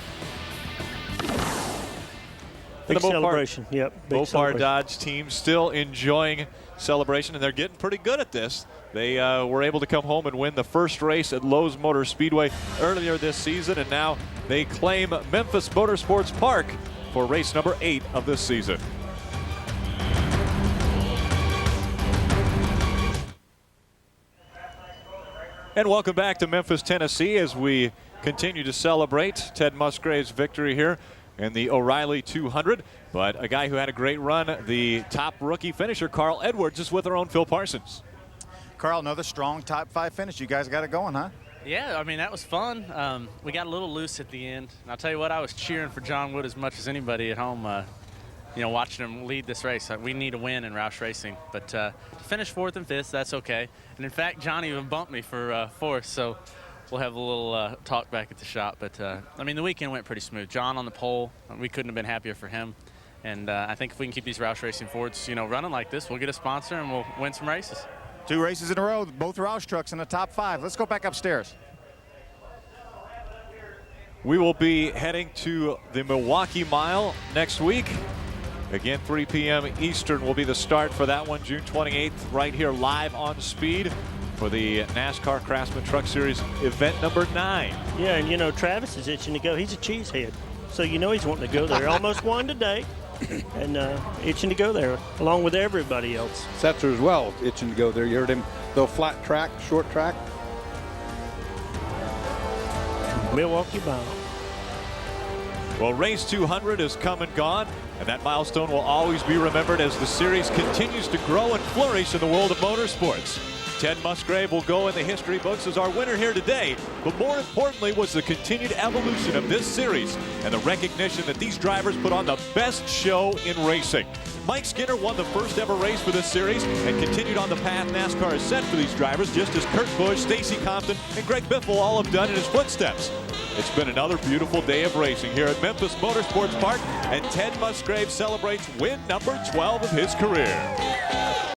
Big celebration. Yep. Big Mopar Dodge team still enjoying celebration, and they're getting pretty good at this. They were able to come home and win the first race at Lowe's Motor Speedway earlier this season, and now they claim Memphis Motorsports Park for race number 8 of this season. And welcome back to Memphis, Tennessee, as we continue to celebrate Ted Musgrave's victory here in the O'Reilly 200. But a guy who had a great run, the top rookie finisher, Carl Edwards, is with our own Phil Parsons. Carl, another strong top 5 finish. You guys got it going, huh? Yeah, I mean, that was fun. We got a little loose at the end. And I'll tell you what, I was cheering for John Wood as much as anybody at home, you know, watching him lead this race. We need a win in Roush Racing. But to finish 4th and 5th, that's okay. And in fact, John even bumped me for 4th, so we'll have a little talk back at the shop. But, I mean, the weekend went pretty smooth. John on the pole, we couldn't have been happier for him. And I think if we can keep these Roush Racing Fords, you know, running like this, we'll get a sponsor and we'll win some races. 2 races in a row, both Roush trucks in the top 5. Let's go back upstairs. We will be heading to the Milwaukee Mile next week. Again, 3 p.m. Eastern will be the start for that one, June 28th, right here live on Speed for the NASCAR Craftsman Truck Series event number 9. Yeah, and you know, Travis is itching to go. He's a cheesehead, so you know he's wanting to go there. Almost won today. And itching to go there, along with everybody else. Setzer as well, itching to go there. You heard him, though, flat track, short track. Milwaukee Mile. Well, race 200 has come and gone, and that milestone will always be remembered as the series continues to grow and flourish in the world of motorsports. Ted Musgrave will go in the history books as our winner here today, but more importantly was the continued evolution of this series and the recognition that these drivers put on the best show in racing. Mike Skinner won the first ever race for this series and continued on the path NASCAR has set for these drivers, just as Kurt Busch, Stacy Compton, and Greg Biffle all have done in his footsteps. It's been another beautiful day of racing here at Memphis Motorsports Park, and Ted Musgrave celebrates win number 12 of his career.